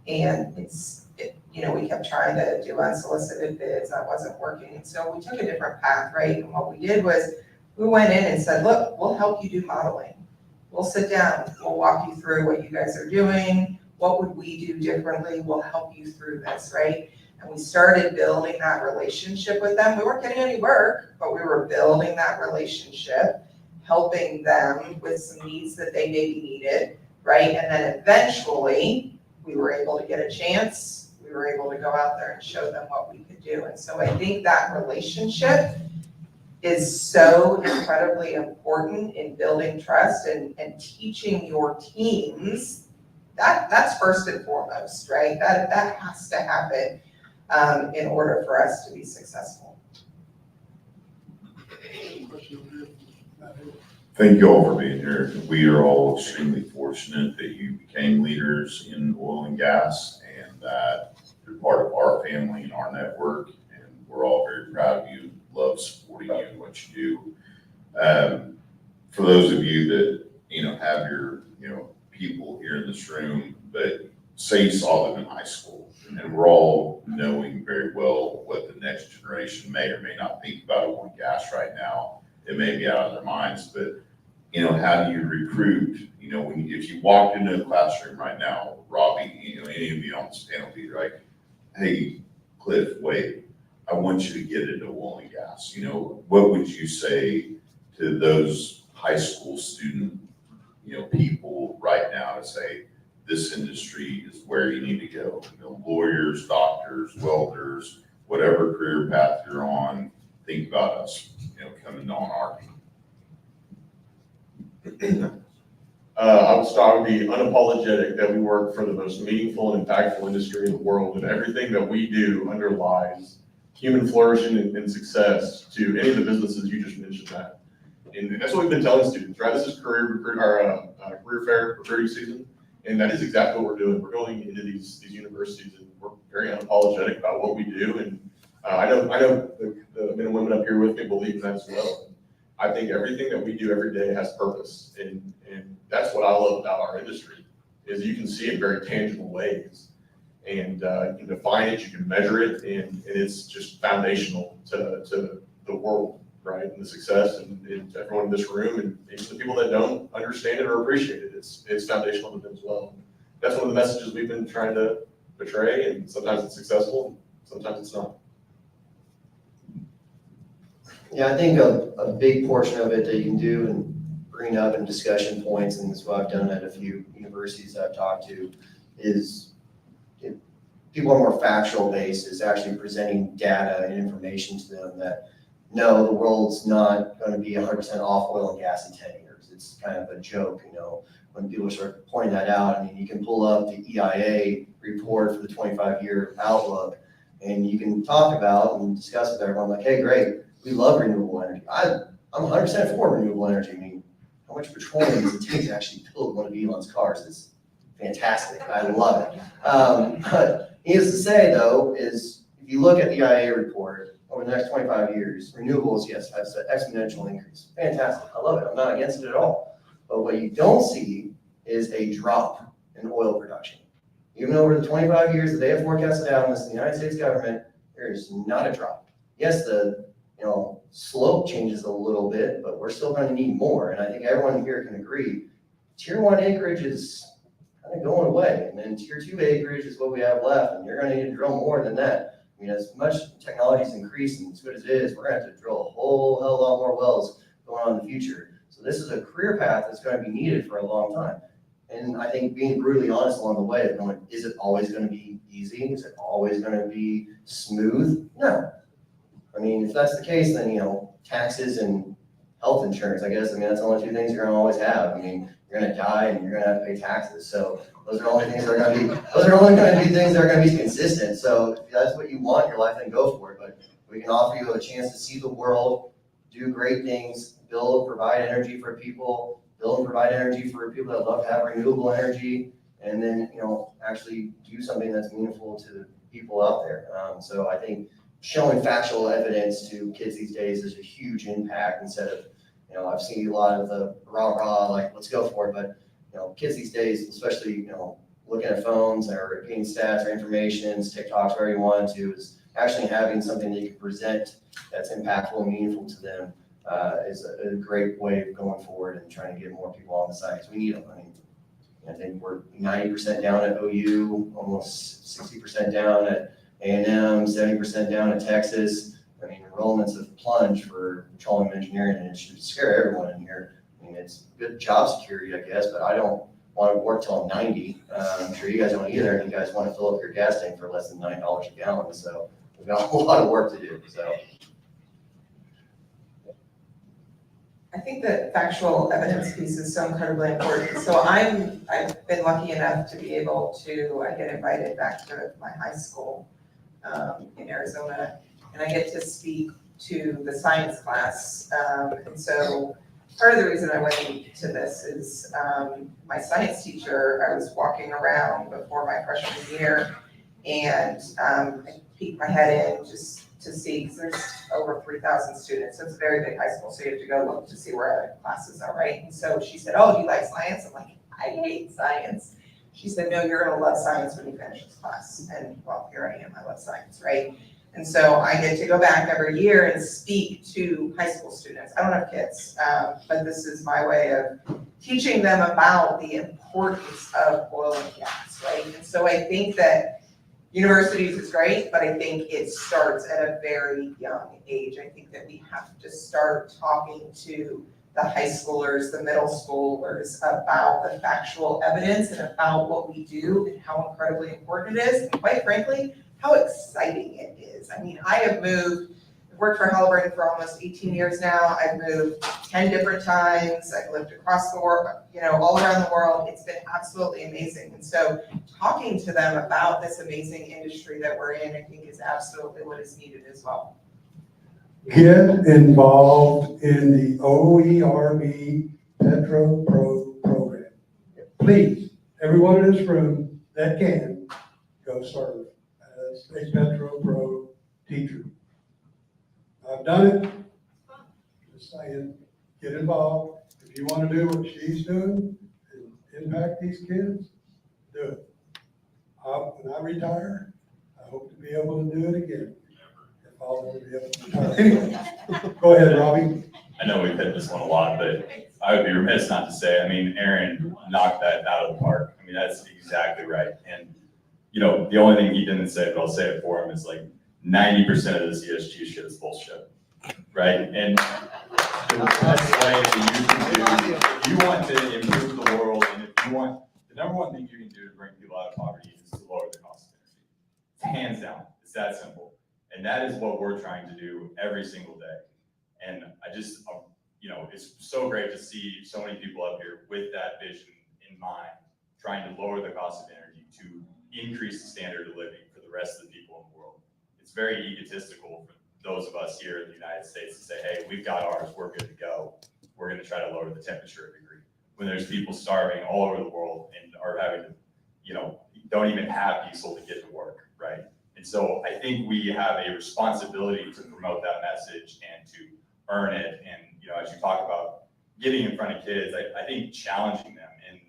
D: And we kept trying to do unsolicited bids, that wasn't working. And so we took a different path, right? And what we did was we went in and said, look, we'll help you do modeling. We'll sit down, we'll walk you through what you guys are doing. What would we do differently? We'll help you through this, right? And we started building that relationship with them. We weren't getting any work, but we were building that relationship, helping them with some needs that they maybe needed, right? And then eventually we were able to get a chance. We were able to go out there and show them what we could do. And so I think that relationship is so incredibly important in building trust and teaching your teams. That's first and foremost, right? That has to happen in order for us to be successful.
J: Thank you all for being here. We are all extremely fortunate that you became leaders in oil and gas and that you're part of our family and our network. And we're all very proud of you, love supporting you and what you do. For those of you that, have your, people here in this room, but say you saw them in high school, and we're all knowing very well what the next generation may or may not think about oil and gas right now. It may be out of their minds, but how do you recruit? If you walked into a classroom right now, Robbie, any of you on this panel, be like, hey, Cliff, wait, I want you to get into oil and gas. What would you say to those high school student, people right now to say, this industry is where you need to go? Lawyers, doctors, welders, whatever career path you're on, think about us, coming on our team.
E: I would start with the unapologetic that we work for the most meaningful and impactful industry in the world, and everything that we do underlies human flourishing and success to any of the businesses you just mentioned that. And that's what we've been telling students, right? This is career fair recruiting season, and that is exactly what we're doing. We're going into these universities, and we're very unapologetic about what we do. And I know the men and women up here with me believe that as well. I think everything that we do every day has purpose, and that's what I love about our industry, is you can see it in very tangible ways, and you can define it, you can measure it, and it's just foundational to the world, right, and the success, and everyone in this room, and even the people that don't understand it or appreciate it, it's foundational to them as well. That's one of the messages we've been trying to portray, and sometimes it's successful, sometimes it's not.
F: Yeah, I think a big portion of it that you can do and bring up in discussion points, and this is what I've done at a few universities I've talked to, is if people are more factual based, is actually presenting data and information to them that, no, the world's not going to be 100% off oil and gas in 10 years. It's kind of a joke, when people start pointing that out. I mean, you can pull up the EIA report for the 25-year outlook, and you can talk about and discuss with everyone like, hey, great, we love renewable energy. I'm 100% for renewable energy. I mean, how much petroleum does it take to actually build one of Elon's cars? It's fantastic. I love it. But needless to say, though, is if you look at the EIA report over the next 25 years, renewables, yes, has an exponential increase. Fantastic. I love it. I'm not against it at all. But what you don't see is a drop in oil production. Even over the 25 years that they have forecasted out in this, the United States government, there is not a drop. Yes, the slope changes a little bit, but we're still going to need more. And I think everyone here can agree, tier 1 acreage is kind of going away. And then tier 2 acreage is what we have left. And you're going to need to drill more than that. I mean, as much technology's increasing, as good as it is, we're going to have to drill a whole hell of a lot more wells going on in the future. So this is a career path that's going to be needed for a long time. And I think being brutally honest along the way of going, is it always going to be easy? Is it always going to be smooth? No. I mean, if that's the case, then, taxes and health insurance, I guess, I mean, that's the only two things you're going to always have. I mean, you're going to die and you're going to have to pay taxes. So those are only things that are going to be, those are only going to be things that are going to be consistent. So if that's what you want in your life, then go for it. But we can offer you a chance to see the world, do great things, build, provide energy for people, build and provide energy for people that love to have renewable energy, and then, actually do something that's meaningful to the people out there. So I think showing factual evidence to kids these days is a huge impact instead of, I've seen a lot of the rah-rah, like, let's go for it. But, kids these days, especially, looking at phones or repeating stats or informations, TikToks, wherever you want to, is actually having something that you can present that's impactful and meaningful to them is a great way of going forward and trying to get more people on the site. So we need them. I mean, I think we're 90% down at OU, almost 60% down at A&M, 70% down at Texas. I mean, enrollments have plunged for petroleum engineering, and it should scare everyone in here. I mean, it's good job security, I guess, but I don't want to work till I'm 90. I'm sure you guys don't either, and you guys want to fill up your gas tank for less than $9 a gallon. So we've got a lot of work to do. So.
D: I think the factual evidence piece is so incredibly important. So I've been lucky enough to be able to, I get invited back to my high school in Arizona, and I get to speak to the science class. And so part of the reason I went into this is my science teacher, I was walking around before my freshman year, and I peeked my head in just to see, because there's over 3,000 students, so it's a very big high school, so you have to go look to see where other classes are, right? And so she said, oh, do you like science? I'm like, I hate science. She said, no, you're gonna love science when you finish this class. And well, here I am, I love science, right? And so I get to go back every year and speak to high school students. I don't have kids, but this is my way of teaching them about the importance of oil and gas, right? And so I think that universities is great, but I think it starts at a very young age. I think that we have to start talking to the high schoolers, the middle schoolers about the factual evidence and about what we do and how incredibly important it is, and quite frankly, how exciting it is. I mean, I have worked for Halliburton for almost 18 years now. I've moved 10 different times. I've lived across the world, all around the world. It's been absolutely amazing. And so talking to them about this amazing industry that we're in, I think is absolutely what is needed as well.
B: Get involved in the OERB PetroPro program. Please, everyone in this room that can, go serve as a PetroPro teacher. I've done it. Just saying, get involved. If you want to do what she's doing and impact these kids, do it. When I retire, I hope to be able to do it again. If I'll ever be able to retire. Anyway, go ahead, Robbie.
C: I know we've hit this one a lot, but I would be remiss not to say, I mean, Aaron knocked that out of the park. I mean, that's exactly right. And, the only thing he didn't say, but I'll say it for him, is like 90% of this ESG shit is bullshit, right? And the best way that you can do, if you want to improve the world, and if you want, the number one thing you can do to bring people out of poverty is to lower the cost of energy. Hands down, it's that simple. And that is what we're trying to do every single day. And I just, it's so great to see so many people up here with that vision in mind, trying to lower the cost of energy to increase the standard of living for the rest of the people in the world. It's very egotistical for those of us here in the United States to say, hey, we've got ours, we're good to go. We're going to try to lower the temperature a degree. When there's people starving all over the world and are having to, don't even have diesel to get to work, right? And so I think we have a responsibility to promote that message and to earn it. And, as you talk about getting in front of kids, I think challenging them. And,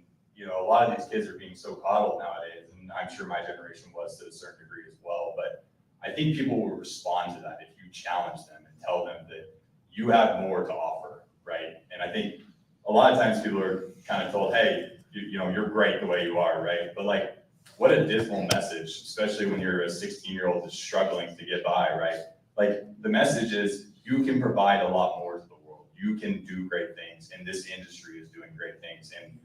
C: a lot of these kids are being so coddled nowadays, and and I'm sure my generation was to a certain degree as well, but I think people will respond to that if you challenge them and tell them that you have more to offer, right? And I think a lot of times people are kind of told, hey, you're great the way you are, right? But like, what a dismal message, especially when you're a 16-year-old that's struggling to get by, right? Like, the message is you can provide a lot more to the world. You can do great things, and this industry is doing great things, and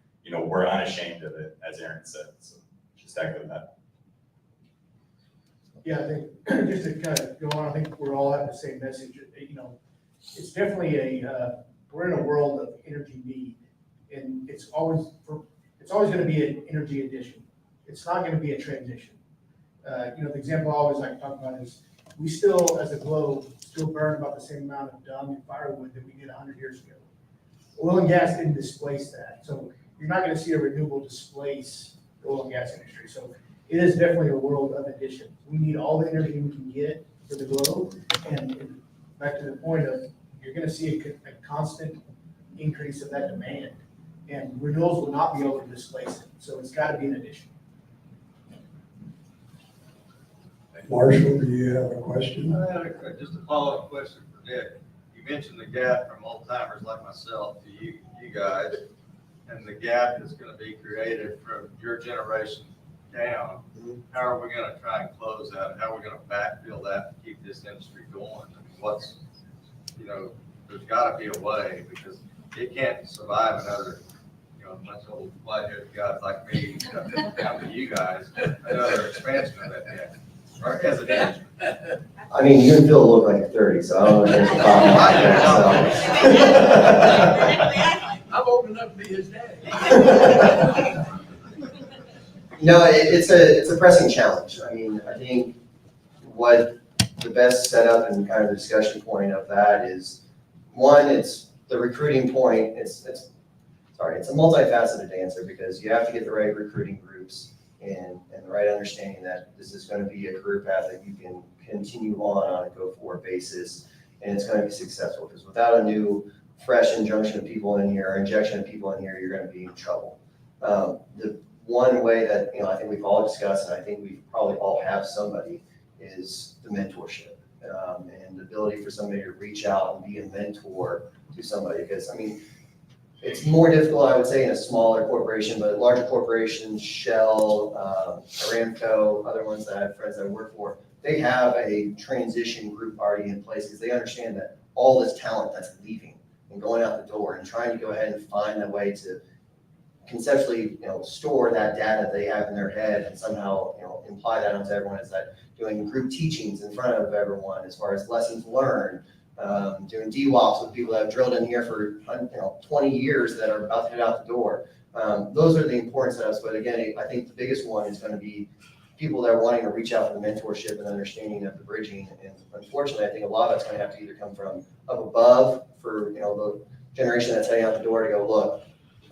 C: we're unashamed of it, as Aaron said. So just echo that.
G: Yeah, I think, just to kind of go on, I think we're all having the same message. It's definitely we're in a world of energy need, and it's always gonna be an energy addition. It's not gonna be a transition. The example I always like to talk about is we still, as a globe, still burn about the same amount of dung and firewood that we did 100 years ago. Oil and gas didn't displace that, so you're not gonna see a renewable displace the oil and gas industry. So it is definitely a world of addition. We need all the energy we can get for the globe, and back to the point of, you're gonna see a constant increase of that demand, and renewables will not be able to displace it, so it's gotta be an addition.
B: Marshall, do you have a question?
K: I had just a follow-up question for Nick. You mentioned the gap from old timers like myself to you guys, and the gap is gonna be created from your generation down. How are we gonna try and close that? How are we gonna backfill that to keep this industry going? There's gotta be a way, because it can't survive another, bunch of old white-haired guys like me, down to you guys, another expansion of that gap. Or as it is.
F: I mean, you and Phil look like you're 30, so I don't know if there's a problem with that.
K: I'm old enough to be his dad.
F: No, it's a pressing challenge. I mean, I think what the best setup and kind of discussion point of that is, one, it's the recruiting point. It's a multifaceted answer, because you have to get the right recruiting groups and the right understanding that this is going to be a career path that you can continue on a go-forward basis, and it's going to be successful. Because without a new, fresh injunction of people in here, or injection of people in here, you're going to be in trouble. The one way that I think we've all discussed, and I think we probably all have somebody, is the mentorship, and the ability for somebody to reach out and be a mentor to somebody. Because it's more difficult, I would say, in a smaller corporation, but larger corporations, Shell, Aramco, other ones that I have friends that I work for, they have a transition group already in place, because they understand that all this talent that's leaving and going out the door, and trying to go ahead and find a way to conceptually, store that data they have in their head, and somehow, imply that onto everyone, is that doing group teachings in front of everyone as far as lessons learned, doing DWOPs with people that have drilled in here for 20 years that are about to head out the door. Those are the important setups, but again, I think the biggest one is going to be people that are wanting to reach out for the mentorship and understanding of the bridging. And unfortunately, I think a lot of it's going to have to either come from up above, for the generation that's heading out the door, to go, look,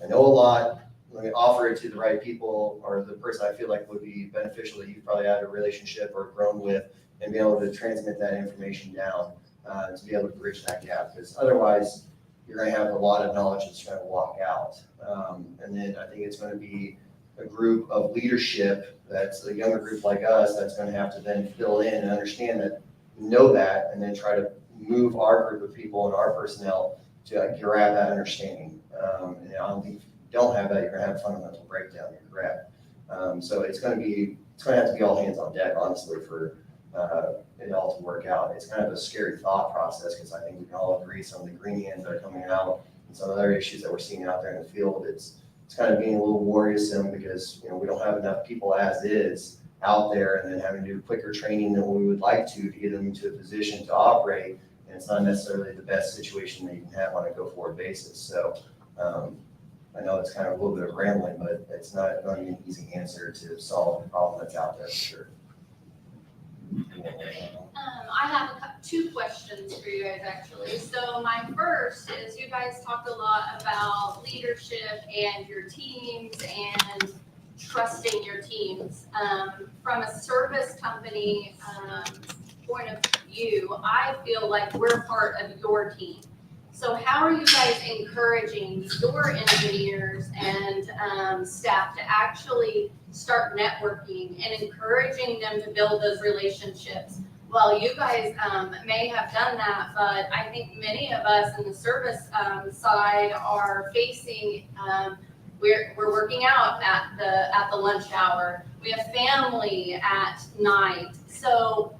F: I know a lot, let me offer it to the right people, or the person I feel like would be beneficial, that you've probably had a relationship or grown with, and be able to transmit that information down, to be able to bridge that gap. Because otherwise, you're going to have a lot of knowledge that's going to walk out. And then I think it's going to be a group of leadership, that's a younger group like us, that's going to have to then fill in and understand that, know that, and then try to move our group of people and our personnel to grab that understanding. And I don't think, if you don't have that, you're going to have a fundamental breakdown. You're correct. So it's going to have to be all hands on deck, honestly, for it all to work out. It's kind of a scary thought process, because I think we can all agree some of the green hands that are coming out, and some of the other issues that we're seeing out there in the field, it's kind of being a little worrisome, because we don't have enough people as is out there, and then having to do quicker training than we would like to get them into a position to operate, and it's not necessarily the best situation that you can have on a go-forward basis. So I know it's kind of a little bit of rambling, but it's not going to be an easy answer to solve the problem that's out there, for sure.
L: I have two questions for you guys, actually. So my first is, you guys talked a lot about leadership and your teams and trusting your teams. From a service company point of view, I feel like we're part of your team. So how are you guys encouraging your engineers and staff to actually start networking and encouraging them to build those relationships. Well, you guys may have done that, but I think many of us in the service side are facing, we're working out at the lunch hour. We have family at night. So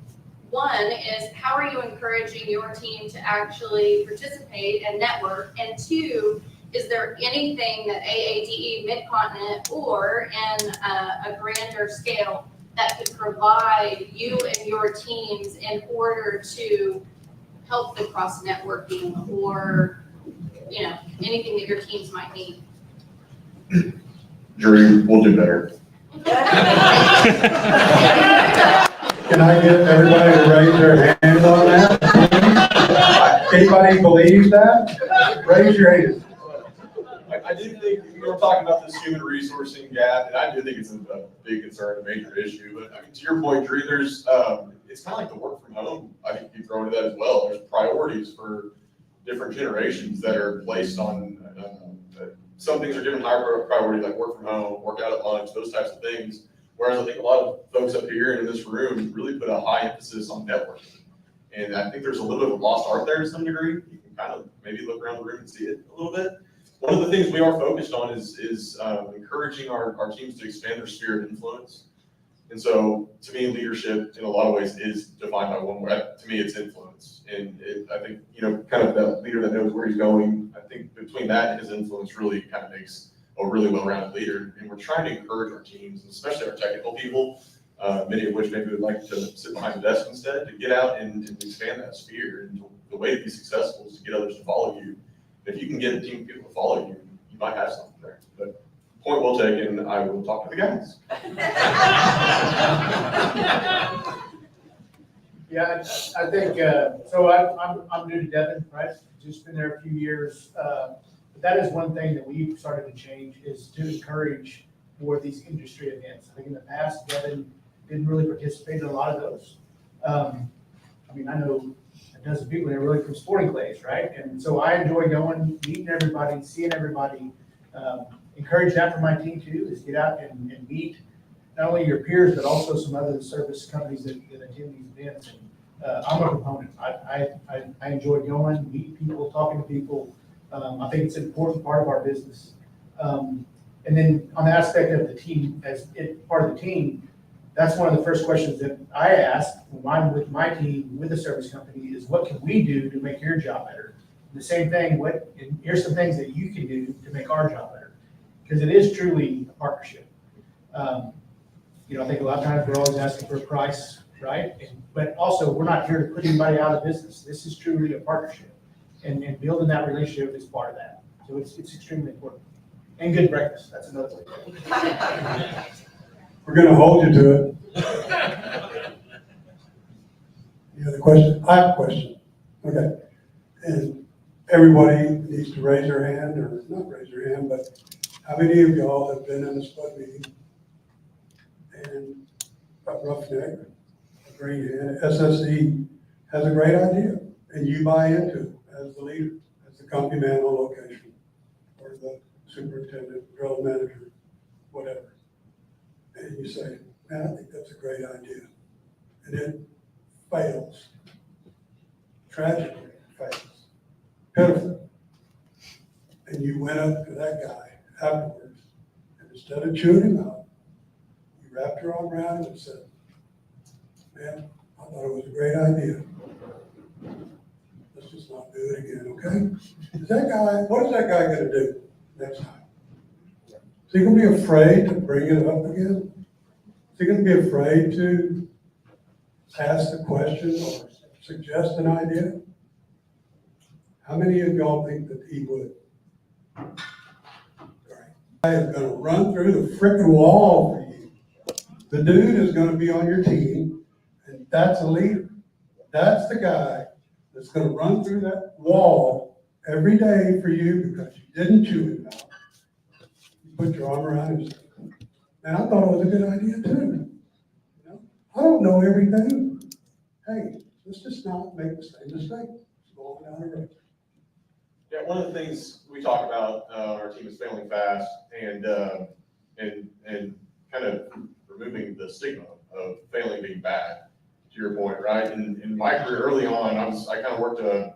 L: one is, how are you encouraging your team to actually participate and network? And two, is there anything that AADE Midcontinent or in a grander scale that could provide you and your teams in order to help the cross networking or, you know, anything that your teams might need?
E: Jury, we'll do better.
B: Can I get everybody to raise their hand on that? Anybody believe that? Raise your hand.
E: I do think, you were talking about this human resourcing gap, and I do think it's a big concern, a major issue, but I mean, to your point, Drew, there's, it's kind of like the work from home, I think you throw into that as well. There's priorities for different generations that are placed on, some things are given higher priority, like work from home, work out at lunch, those types of things. Whereas I think a lot of folks up here and in this room really put a high emphasis on networking. And I think there's a little bit of a lost art there to some degree. You can kind of maybe look around the room and see it a little bit. One of the things we are focused on is encouraging our teams to expand their sphere of influence. And so, to me, leadership in a lot of ways is defined by one word. To me, it's influence. And I think, you know, kind of that leader that knows where he's going, I think between that and his influence really kind of makes a really well-rounded leader. And we're trying to encourage our teams, especially our technical people, many of which maybe would like to sit behind the desk instead, to get out and expand that sphere. And the way to be successful is to get others to follow you. If you can get a team of people to follow you, you might have something there. But point well taken, I will talk to the guys.
G: Yeah, I think, so I'm new to Devon, right? Just been there a few years. But that is one thing that we've started to change, is to encourage more of these industry events. I think in the past, Devon didn't really participate in a lot of those. I mean, I know a dozen people that are really from sporting clays, right? And so I enjoy going, meeting everybody, seeing everybody. Encourage that for my team too, is get out and meet not only your peers, but also some other service companies that attend these events. And I'm a proponent. I enjoy going, meeting people, talking to people. I think it's an important part of our business. And then on the aspect of the team, as part of the team, that's one of the first questions that I ask when I'm with my team, with the service company, is what can we do to make your job better? And the same thing, here's some things that you can do to make our job better. Because it is truly a partnership. You know, I think a lot of times we're always asking for a price, right? But also, we're not here to put anybody out of business. This is truly a partnership. And building that relationship is part of that. So it's extremely important. And good breakfast, that's another thing.
B: We're gonna hold you to it. You have a question? I have a question. Okay. And everybody needs to raise their hand, or not raise their hand, but how many of y'all have been in a spud meeting and a roughneck, a green hand, SSE has a great idea, and you buy into it as the leader, as the company man on location, or the superintendent, drill manager, whatever. And you say, man, I think that's a great idea. And it fails. Tragically fails. Pitiful. And you went up to that guy afterwards, and instead of chewing him out, you wrapped your arm around him and said, man, I thought it was a great idea. Let's just not do it again, okay? What is that guy gonna do next time? Is he gonna be afraid to bring it up again? Is he gonna be afraid to ask the question or suggest an idea? How many of y'all think that he would? I am gonna run through the frickin' wall for you. The dude is gonna be on your team, and that's a leader. That's the guy that's gonna run through that wall every day for you because you didn't chew him out. You put your arm around him and said, man, I thought it was a good idea too. You know? I don't know everything. Hey, let's just not make the same mistake. It's going down the road.
E: Yeah, one of the things we talk about, our team is failing fast, and kind of removing the stigma of failing being bad, to your point, right? In my career early on, I kind of worked a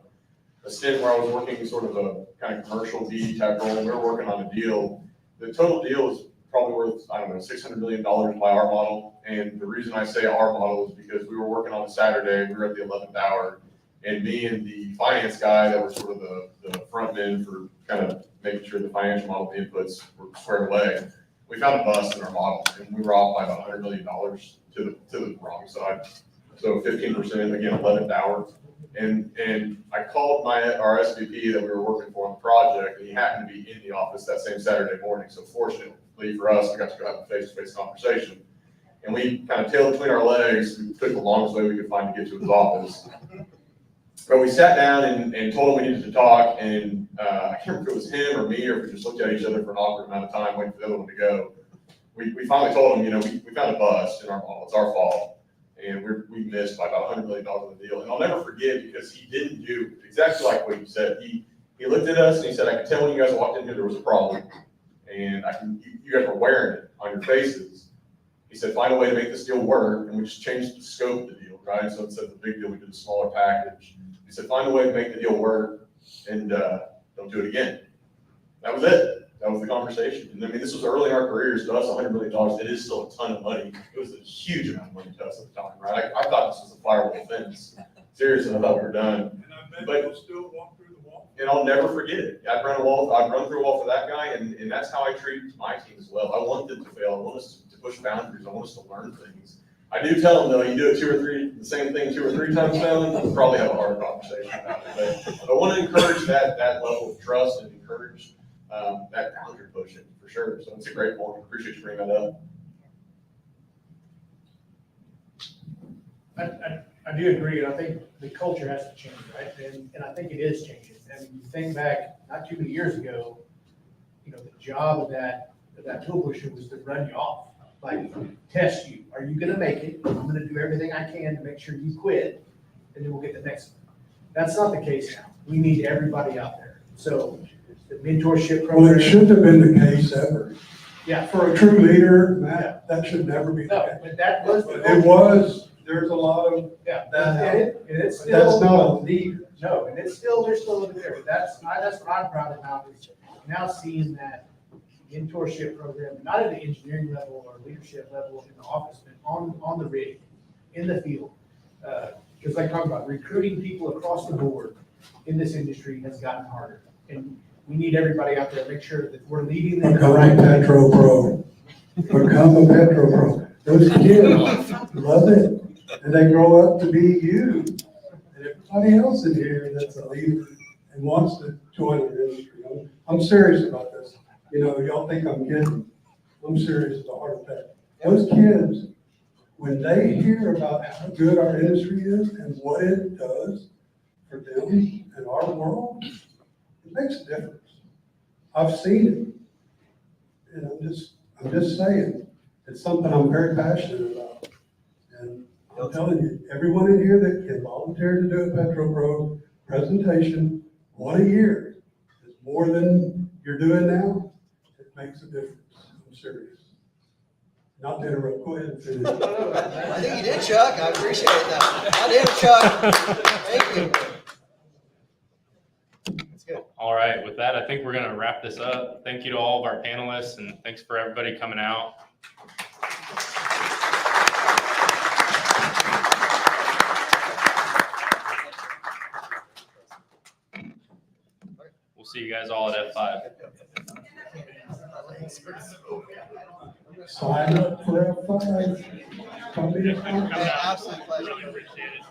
E: stint where I was working sort of a kind of commercial BD type role, and we were working on a deal. The total deal is probably worth, I don't know, $600 million by our model. And the reason I say our model is because we were working on a Saturday, we were at the 11th hour, and me and the finance guy that was sort of the front men for kind of making sure the financial model inputs were squared away. We found a bust in our model, and we were off by about $100 million to the wrong side. So 15%, again, 11th hour. And I called our SVP that we were working for on the project, and he happened to be in the office that same Saturday morning. So fortunately for us, we got to go have a face-to-face conversation. And we kind of tailed between our legs. We took the longest way we could find to get to his office. But we sat down and told him we needed to talk. And I can't remember if it was him or me, or if we just looked at each other for an awkward amount of time waiting for the other one to go. We finally told him, we found a bust in our model. It's our fault. And we missed by about $100 million of the deal. And I'll never forget, because he didn't do exactly like what you said. He looked at us and he said, I could tell when you guys walked in here there was a problem. And you guys were wearing it on your faces. He said, find a way to make this deal work. And we just changed the scope of the deal, right? So instead of the big deal, we did a smaller package. He said, find a way to make the deal work and don't do it again. That was it. That was the conversation. And I mean, this was early in our careers. To us, $100 million, it is still a ton of money. It was a huge amount of money to us at the time, right? I thought this was a firewall fence. Seriously, I thought we were done.
M: And I bet
E: But-
M: you'll still walk through the wall.
E: And I'll never forget it. I've run through a wall for that guy, and that's how I treat my team as well. I want them to fail. I want us to push boundaries. I want us to learn things. I do tell them, though, you do it the same thing 2 or 3 times failing, we'll probably have a hard conversation about it. But I want to encourage that level of trust and encourage that boundary pushing for sure. So it's a great point. Appreciate you bringing that up.
G: I do agree, and I think the culture has to change, right? And I think it is changing. And you think back, not too many years ago, the job of that tool pusher was to run you off, like test you. Are you gonna make it? I'm gonna do everything I can to make sure you quit, and then we'll get the next one. That's not the case now. We need everybody out there. So the mentorship
B: Well, it
G: program.
B: shouldn't have been the case ever.
G: Yeah,
B: For a true leader, Matt, that should never be the
G: no,
B: case.
G: but that was.
B: It was, there's a lot of,
G: Yeah,
B: that
G: and it's
B: but that's
G: still.
B: not a leader.
G: No, and it's still, there's still a little bit there. That's what I'm proud about, is now seeing that mentorship program, not at the engineering level or leadership level in the office, but on the rig, in the field. Because like talking about recruiting people across the board in this industry has gotten harder. And we need everybody out there to make sure that we're leading them in the
B: Become a
G: right way.
B: Petro Pro. Become a Petro Pro. Those kids love it, and they grow up to be you. And everybody else in here that's a leader and wants to join the industry. I'm serious about this. Y'all think I'm kidding. I'm serious as a heart attack. Those kids, when they hear about how good our industry is and what it does for them and our world, it makes a difference. I've seen it. And I'm just saying, it's something I'm very passionate about. And I'm telling you, everyone in here that can volunteer to do a Petro Pro presentation, 1 a year, is more than you're doing now. It makes a difference. I'm serious. Not to interrupt, go ahead and finish.
F: I think you did, Chuck. I appreciate that. I did, Chuck. Thank you. That's good.
A: All right, with that, I think we're gonna wrap this up. Thank you to all of our panelists, and thanks for everybody coming out. We'll see you guys all at F5.
B: Sign up for F5. Come be a part.
F: Yeah, absolute pleasure.
A: Really appreciate it.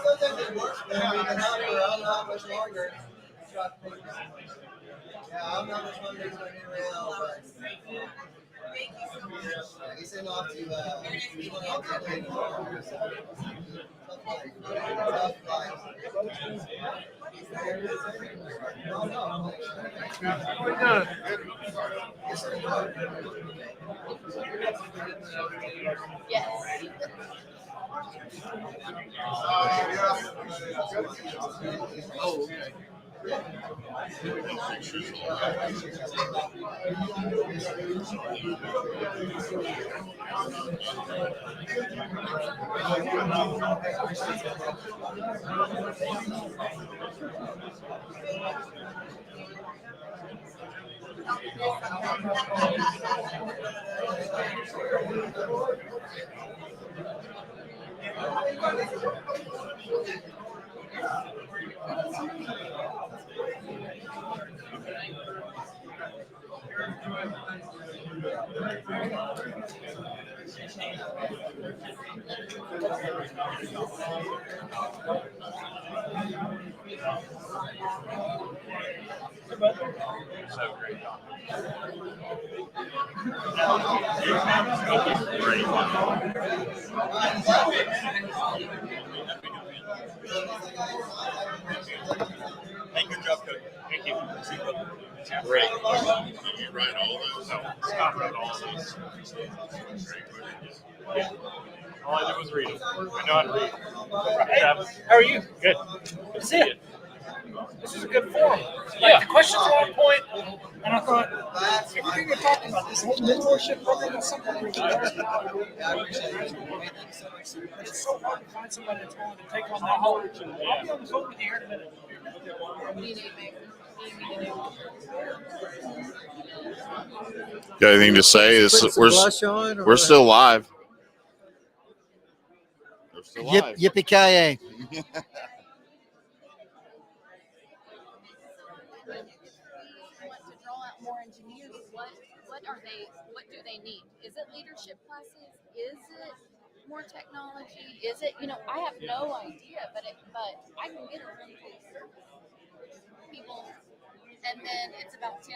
F: Sometimes it works, but we've been out here, I don't know how much longer. Yeah, I'm not much longer than real, but. He's sent off to,
L: Yes.
F: Oh, okay.
J: Hey, good job, Cody. Thank you. Great. Did you write all those? No, Scott wrote all of those. Great questions. Yeah. All I did was read them. I know how to read.
M: Hey, how are you? Good. Good to see you. This is a good forum. Like, the questions are on point, and I thought everything you're talking about, this whole mentorship program is something we can learn about. But it's so hard to find somebody that's willing to take on that whole. I'll be on the phone with you here in a minute.
J: Got anything to say? We're still live. We're still live.
M: Yippee-ki-yay.
L: More engineers, what do they need? Is it leadership classes? Is it more technology? Is it, I have no idea, but I can get a room full of people, and then it's about 10%,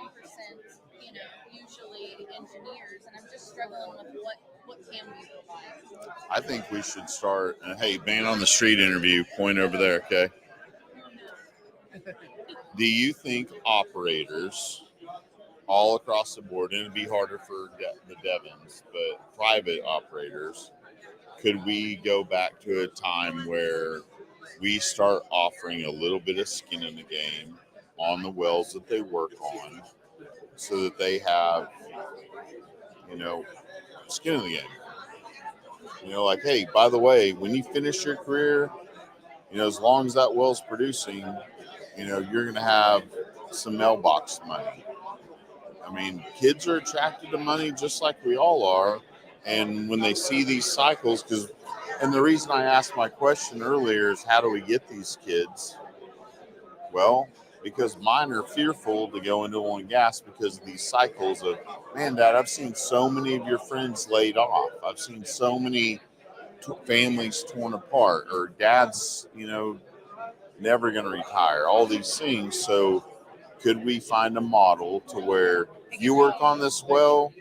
L: usually engineers, and I'm just struggling with what can we provide.
J: I think we should start. Hey, man on the street interview. Point over there, okay? Do you think operators all across the board, and it'd be harder for the Devons, but private operators, could we go back to a time where we start offering a little bit of skin in the game on the wells that they work on so that they have, skin in the game? Like, hey, by the way, when you finish your career, as long as that well's producing, you're going to have some mailbox money. I mean, kids are attracted to money just like we all are. And when they see these cycles, and the reason I asked my question earlier is how do we get these kids? Well, because mine are fearful to go into oil and gas because of these cycles of, man, Dad, I've seen so many of your friends laid off. I've seen so many families torn apart, or dad's, never going to retire, all these things. So could we find a model to where you work on this well,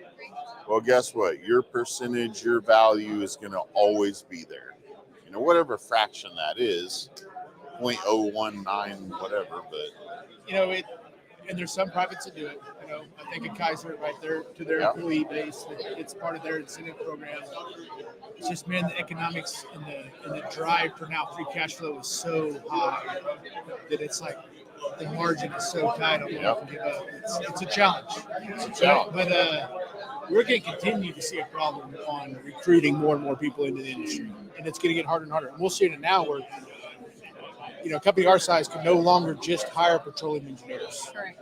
J: guess what? Your percentage, your value is going to always be there. Whatever fraction that is, 0.019, whatever, but.
G: And there's some privates that do it. I think in Kaiser, right there to their employee base, it's part of their incentive program. It's just, man, the economics and the drive for now free cash flow is so high that it's like the margin is so tight. I'm not give up. It's a challenge. But we're going to continue to see a problem on recruiting more and more people into the industry, and it's going to get harder and harder. And we'll see it now where a company our size can no longer just hire petroleum engineers.
L: Correct.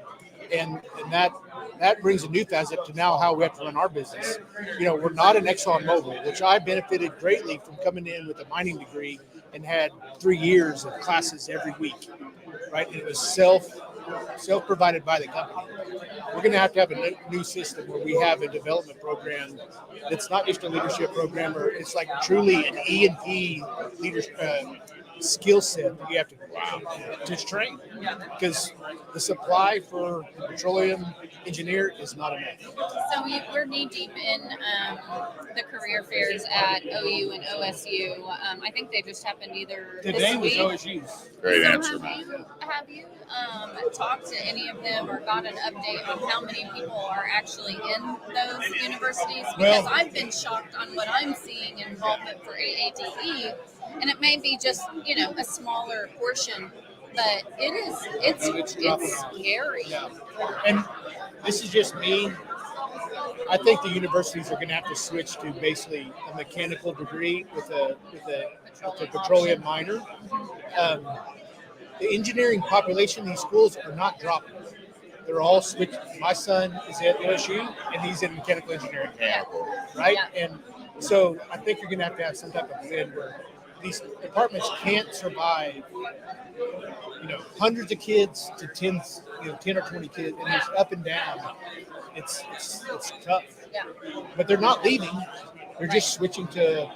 G: And that brings a new facet to now how we have to run our business. We're not an ExxonMobil, which I benefited greatly from coming in with a mining degree and had 3 years of classes every week, right? And it was self-provided by the company. We're going to have a new system where we have a development program that's not just a leadership program, or it's like truly an E&P leadership skill set that you have to train, because the supply for the petroleum engineer is not enough.
L: So we're knee deep in the career fairs at OU and OSU. I think they just happened either
G: Today
L: this
G: was
L: week.
G: OSU's.
J: Great
L: So
J: answer.
L: have you talked to any of them or got an update on how many people are actually in those universities? Because I've been shocked on what I'm seeing involvement for AADE, and it may be just a smaller portion
N: but it's scary.
M: Yeah. And this is just me. I think the universities are going to have to switch to basically a mechanical degree with a petroleum minor. The engineering population in these schools are not dropping. They're all switched. My son is at LSU and he's in mechanical engineering, right?
N: Yeah.
M: And so I think you're going to have some type of blend where these departments can't survive, hundreds of kids to 10 or 20 kids, and it's up and down. It's tough.
N: Yeah.
M: But they're not leaving. They're just switching to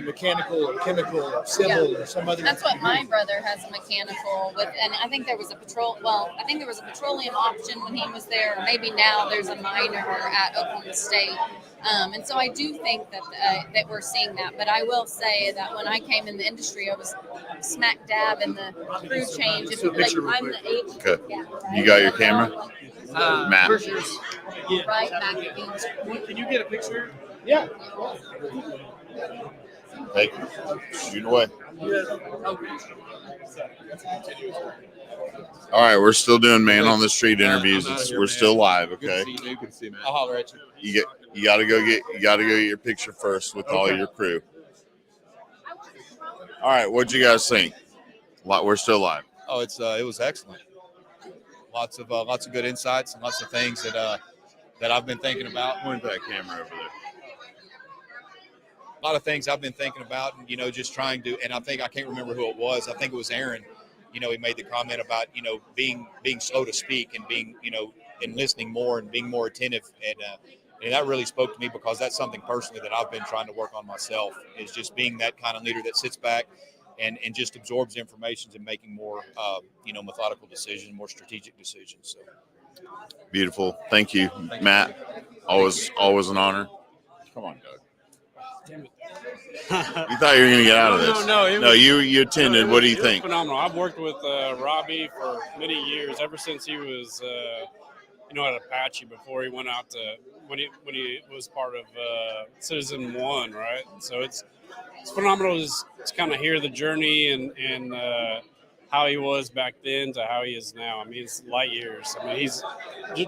M: mechanical or chemical or civil or some other.
N: That's what
M: degree.
N: my brother has a mechanical with, and I think there was a petroleum option when he was there. Maybe now there's a minor at Oklahoma State. And so I do think that we're seeing that. But I will say that when I came in the industry, I was smack dab in the crew change. I'm the age
J: Okay.
N: gap, right?
J: You got your camera? Matt.
N: Right back against.
M: Can you get a picture? Yeah.
J: Hey, shoot away. All right, we're still doing man on the street interviews. We're still live, okay?
O: Good to see you, man. I'll holler at you.
J: You gotta go get your picture first with all your crew. All right, what'd you guys think? We're still live.
O: Oh, it was excellent. Lots of good insights and lots of things that I've been thinking about.
J: Point that camera over there.
O: A lot of things I've been thinking about, and just trying to. And I can't remember who it was. I think it was Aaron. He made the comment about being slow to speak and being and listening more and being more attentive, and that really spoke to me because that's something personally that I've been trying to work on myself, is just being that kind of leader that sits back and just absorbs information and making more methodical decisions, more strategic decisions. So
J: Beautiful. Thank you, Matt. Always an honor. Come on, Doug. You thought you were going to get out of this. No, you attended. What do you think?
P: Phenomenal. I've worked with Robbie for many years, ever since he was, at Apache before he went out to when he was part of Citizen One, right? So it's phenomenal to kind of hear the journey and how he was back then to how he is now. I mean, it's light years. I mean, he's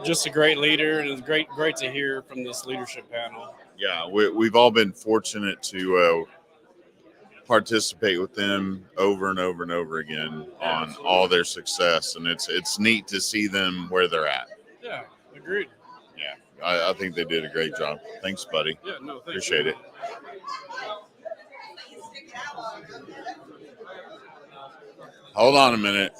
P: just a great leader, and it's great to hear from this leadership panel.
J: Yeah, we've all been fortunate to participate with them over and over and over again on all their success, and it's neat to see them where they're at.
P: Yeah, agreed.
J: Yeah, I think they did a great job. Thanks, buddy.
P: Yeah, no, thanks.
J: Appreciate it. Hold on a minute.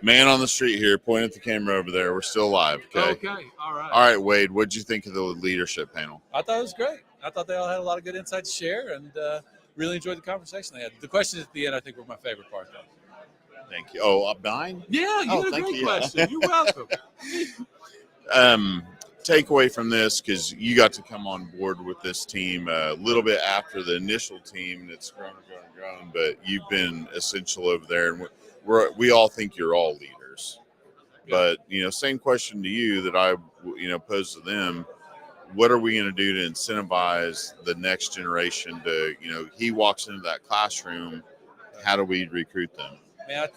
J: Man on the street here, point at the camera over there. We're still live, okay?
Q: Okay, all right.
J: All right, Wade, what'd you think of the leadership panel?
Q: I thought it was great. I thought they all had a lot of good insights to share, and really enjoyed the conversation they had. The questions at the end, I think, were my favorite part, though.
J: Thank you. Oh, up 9?
Q: Yeah, you had a great question. You're welcome.
J: Takeaway from this, because you got to come on board with this team a little bit after the initial team that's grown, but you've been essential over there, and we all think you're all leaders. But, same question to you that I, posed to them. What are we going to do to incentivize the next generation to, he walks into that classroom, how do we recruit them?
Q: Man,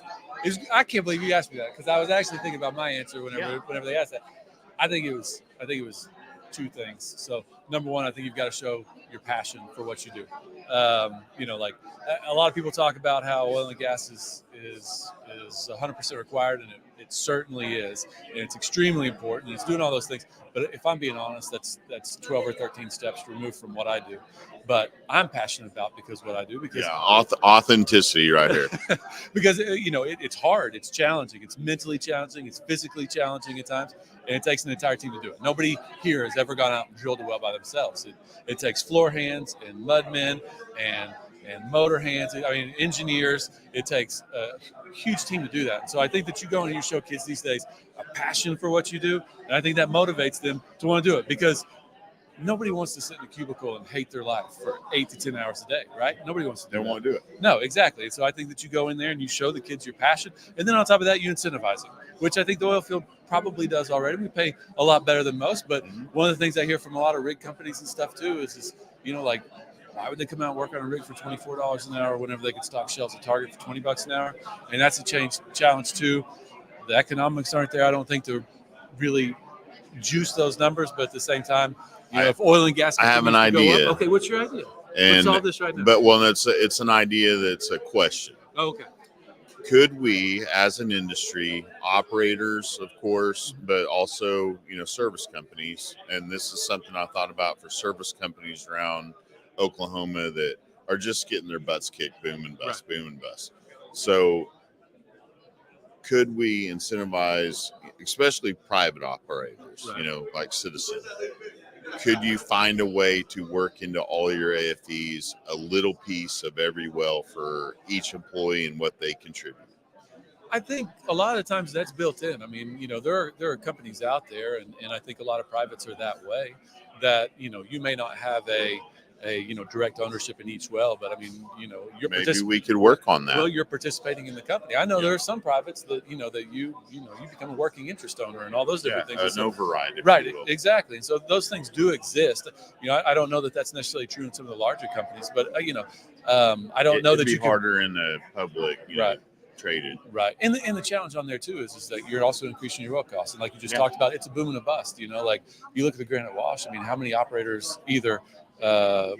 Q: I can't believe you asked me that, because I was actually thinking about my answer whenever they asked that. I think it was two things. So number one, I think you've got to show your passion for what you do. Like a lot of people talk about how oil and gas is 100% required, and it certainly is, and it's extremely important. It's doing all those things. But if I'm being honest, that's 12 or 13 steps removed from what I do. But I'm passionate about because what I do. Because
J: authenticity right here.
Q: Because it's hard, it's challenging, it's mentally challenging, it's physically challenging at times, and it takes an entire team to do it. Nobody here has ever gone out and drilled a well by themselves. It takes floor hands and mudmen and motor hands. I mean, engineers. It takes a huge team to do that. So I think that you go and you show kids these days a passion for what you do, and I think that motivates them to want to do it, because nobody wants to sit in a cubicle and hate their life for 8 to 10 hours a day, right? Nobody wants to do that.
J: They want to do it.
Q: No, exactly. So I think that you go in there and you show the kids your passion, and then on top of that, you incentivize them, which I think the oil field probably does already. We pay a lot better than most, but one of the things I hear from a lot of rig companies and stuff too is like, Why would they come out and work on a rig for $24 an hour whenever they could stock shelves at Target for $20 an hour? And that's a challenge too. The economics aren't there. I don't think to really juice those numbers, but at the same time, if oil and gas
J: I have an
Q: continues to go
J: idea.
Q: up, okay, what's your idea?
J: And,
Q: Let's solve this right now.
J: But well, it's an idea that's a question.
Q: Oh, okay.
J: Could we, as an industry, operators, of course, but also, service companies, and this is something I thought about for service companies around Oklahoma that are just getting their butts kicked, boom and bust, boom and bust. So could we incentivize, especially private operators, like Citizen? Could you find a way to work into all your AFEs a little piece of every well for each employee and what they contribute?
Q: I think a lot of times that's built in. I mean, there are companies out there, and I think a lot of privates are that way, that, you may not have a direct ownership in each well, but I mean, you're
J: maybe we could work on that.
Q: Well, you're participating in the company. I know there are some privates that, that you become a working interest owner and all those different things.
J: An override.
Q: Right, exactly. And so those things do exist. I don't know that that's necessarily true in some of the larger companies, but I don't know that
J: it'd
Q: you
J: be harder in the public,
Q: right.
J: Traded.
Q: Right. And the challenge on there too is that you're also increasing your well costs. And like you just talked about, it's a boom and a bust, like you look at the Granite Wash. I mean, how many operators either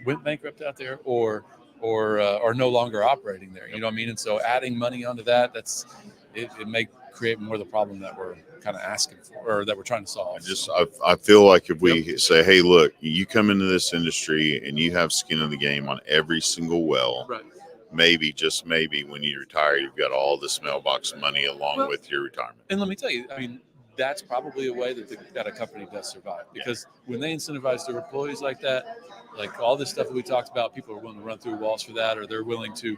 Q: went bankrupt out there or are no longer operating there, you know what I mean? And so adding money onto that, it may create more of the problem that we're kind of asking for, or that we're trying to solve.
J: I feel like if we say, hey, look, you come into this industry and you have skin in the game on every single well,
Q: right.
J: Maybe, just maybe, when you retire, you've got all this mailbox money along with your retirement.
Q: And let me tell you, I mean, that's probably a way that a company does survive, because when they incentivize their employees like that, like all this stuff that we talked about, people are willing to run through walls for that, or they're willing to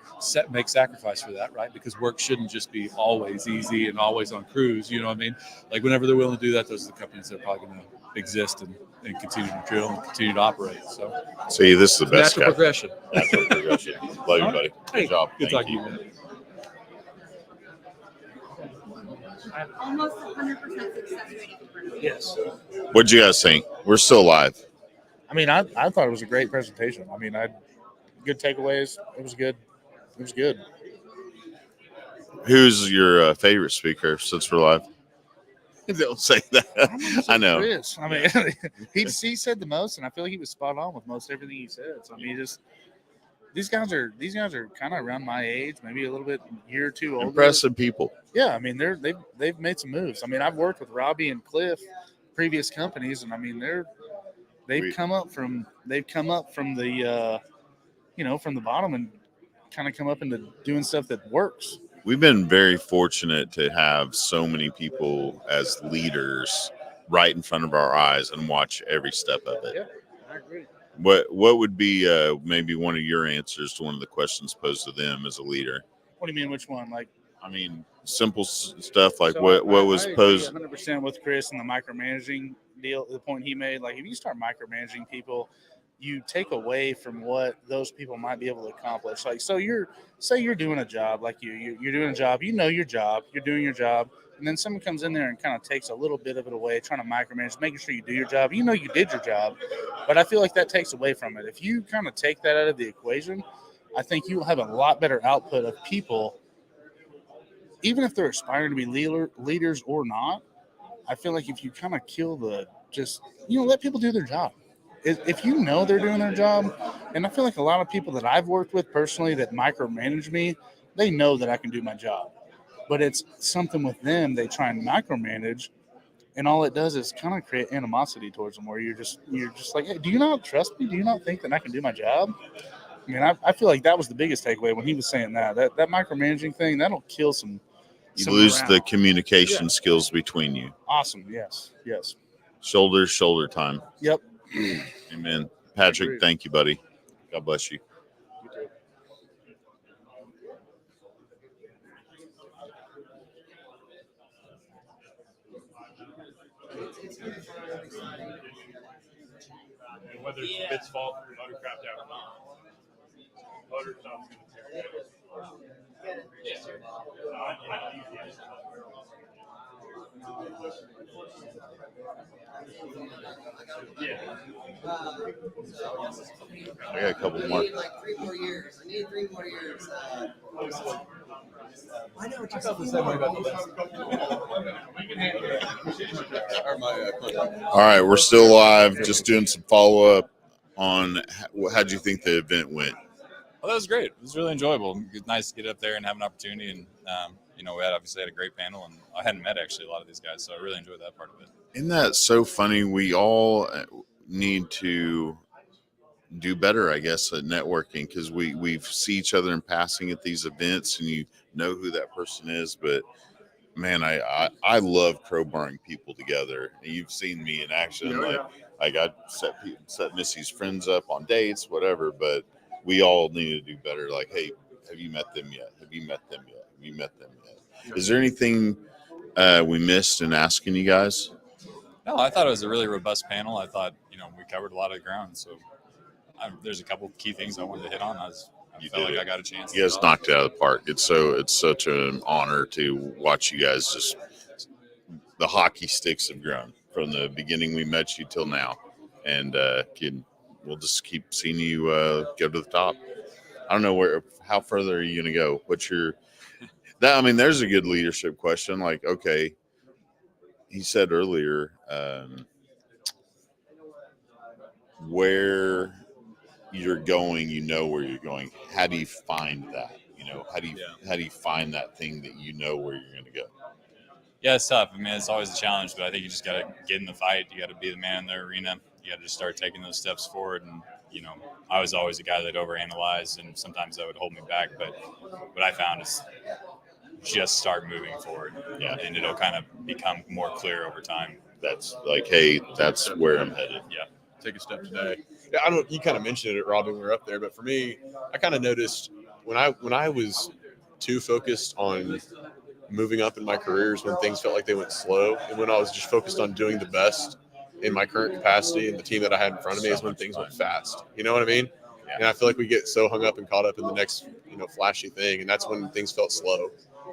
Q: make sacrifice for that, right? Because work shouldn't just be always easy and always on cruise, you know what I mean? Like whenever they're willing to do that, those are the companies that are probably going to exist and continue to drill and continue to operate. So,
J: see, this is the best
Q: natural progression.
J: Natural progression. Love you, buddy. Good job.
Q: Good talking to you, man.
R: Almost 100% success rate.
M: Yes.
J: What'd you guys think? We're still live.
M: I mean, I thought it was a great presentation. I mean, good takeaways. It was good. It was good.
J: Who's your favorite speaker since we're live? Don't say that. I know.
M: Chris. I mean, he said the most, and I feel like he was spot on with most everything he said. So I mean, these guys are kind of around my age, maybe a little bit year or two older.
J: Impressive people.
M: Yeah, I mean they've made some moves. I mean, I've worked with Robbie and Cliff, previous companies, and I mean they've come up from the from the bottom and kind of come up into doing stuff that works.
J: We've been very fortunate to have so many people as leaders right in front of our eyes and watch every step of it.
M: Yeah, I agree.
J: What would be maybe one of your answers to one of the questions posed to them as a leader?
M: What do you mean? Which one? Like,
J: I mean, simple stuff like
M: so
J: what was
M: I
J: posed.
M: 100% with Chris and the micromanaging deal. The point he made, like if you start micromanaging people, you take away from what those people might be able to accomplish. Like, so you're doing a job, like you're doing a job, your job, you're doing your job, and then someone comes in there and kind of takes a little bit of it away, trying to micromanage, making sure you do your job. You did your job, but I feel like that takes away from it. If you kind of take that out of the equation, I think you will have a lot better output of people, even if they're aspiring to be leaders or not. I feel like if you kind of kill let people do their job. If they're doing their job, and I feel like a lot of people that I've worked with personally that micromanage me, they know that I can do my job. But it's something with them, they try and micromanage, and all it does is kind of create animosity towards them, where you're just like, hey, do you not trust me? Do you not think that I can do my job? I mean, I feel like that was the biggest takeaway when he was saying that micromanaging thing, that'll kill some.
J: You lose the communication skills between you.
M: Awesome. Yes.
J: Shoulder time.
M: Yep.
J: Amen. Patrick, thank you, buddy. God bless you.
M: You too.
A: And whether it's Bit's fault or motor crapped out or not, motor shop's going to tear it.
J: I got a couple more.
F: Like 3 more years. I need 3 more years. I know, just a few more.
J: All right, we're still live. Just doing some follow up on how'd you think the event went?
S: Well, that was great. It was really enjoyable. It was nice to get up there and have an opportunity. And, we obviously had a great panel, and I hadn't met actually a lot of these guys, so I really enjoyed that part of it.
J: Isn't that so funny? We all need to do better, I guess, at networking, because we see each other in passing at these events and you know who that person is. But man, I love crowbarring people together. You've seen me in action. Like I set Missy's friends up on dates, whatever, but we all need to do better. Like, hey, have you met them yet? Have you met them yet? Have you met them yet? Is there anything we missed in asking you guys?
S: No, I thought it was a really robust panel. I thought, we covered a lot of ground. So there's a couple of key things I wanted to hit on. I felt like I got a chance.
J: You guys knocked it out of the park. It's such an honor to watch you guys. Just the hockey sticks have grown from the beginning we met you till now, and we'll just keep seeing you go to the top. I don't know how further are you going to go? There's a good leadership question. Like, okay, he said earlier, where you're going, where you're going. How do you find that? How do you find that thing that where you're going to go?
S: Yeah, it's tough. It's always a challenge, but I think you just got to get in the fight. You got to be the man in the arena. You got to just start taking those steps forward. And, I was always a guy that overanalyzed, and sometimes that would hold me back. But what I found is just start moving forward. Yeah. And it'll kind of become more clear over time.
J: That's like, hey, that's where I'm headed.
S: Yeah.
T: Take a step today. Yeah, I don't. You kind of mentioned it, Robbie, when we were up there, but for me, I kind of noticed when I was too focused on moving up in my careers when things felt like they went slow, and when I was just focused on doing the best in my current capacity and the team that I had in front of me is when things went fast. You know what I mean? Yeah. And I feel like we get so hung up and caught up in the next, flashy thing, and that's when things felt slow.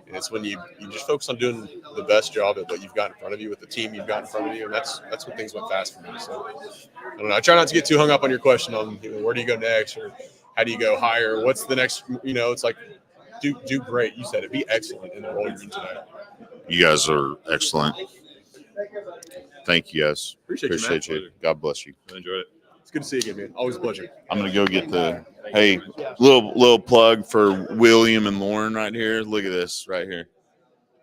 T: And it's when you just focus on doing the best job at what you've got in front of you with the team you've got in front of you, and that's when things went fast for me. So I don't know. I try not to get too hung up on your question on where do you go next or how do you go higher? What's the next? It's like do great. You said it. Be excellent in the role you're in today.
J: You guys are excellent. Thank you guys.
T: Appreciate you.
J: God bless you.
T: I enjoyed it. It's good to see you again, man. Always a pleasure.
J: I'm gonna go get little plug for William and Lauren right here. Look at this right here.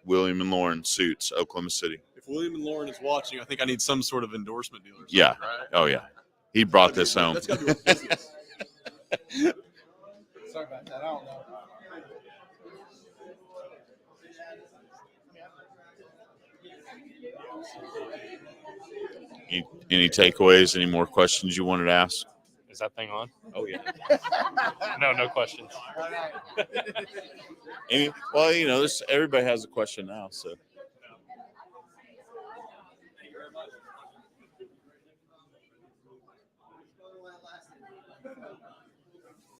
J: William and Lauren Suits, Oklahoma City.
T: If William and Lauren is watching, I think I need some sort of endorsement deal or something,
J: Yeah.
T: right?
J: Oh yeah. He brought this home.
T: That's got to be with business.
G: Sorry about that. I don't know.
J: Any takeaways? Any more questions you wanted to ask?
A: Is that thing on?
J: Oh yeah.
A: No questions.
J: Everybody has a question now, so.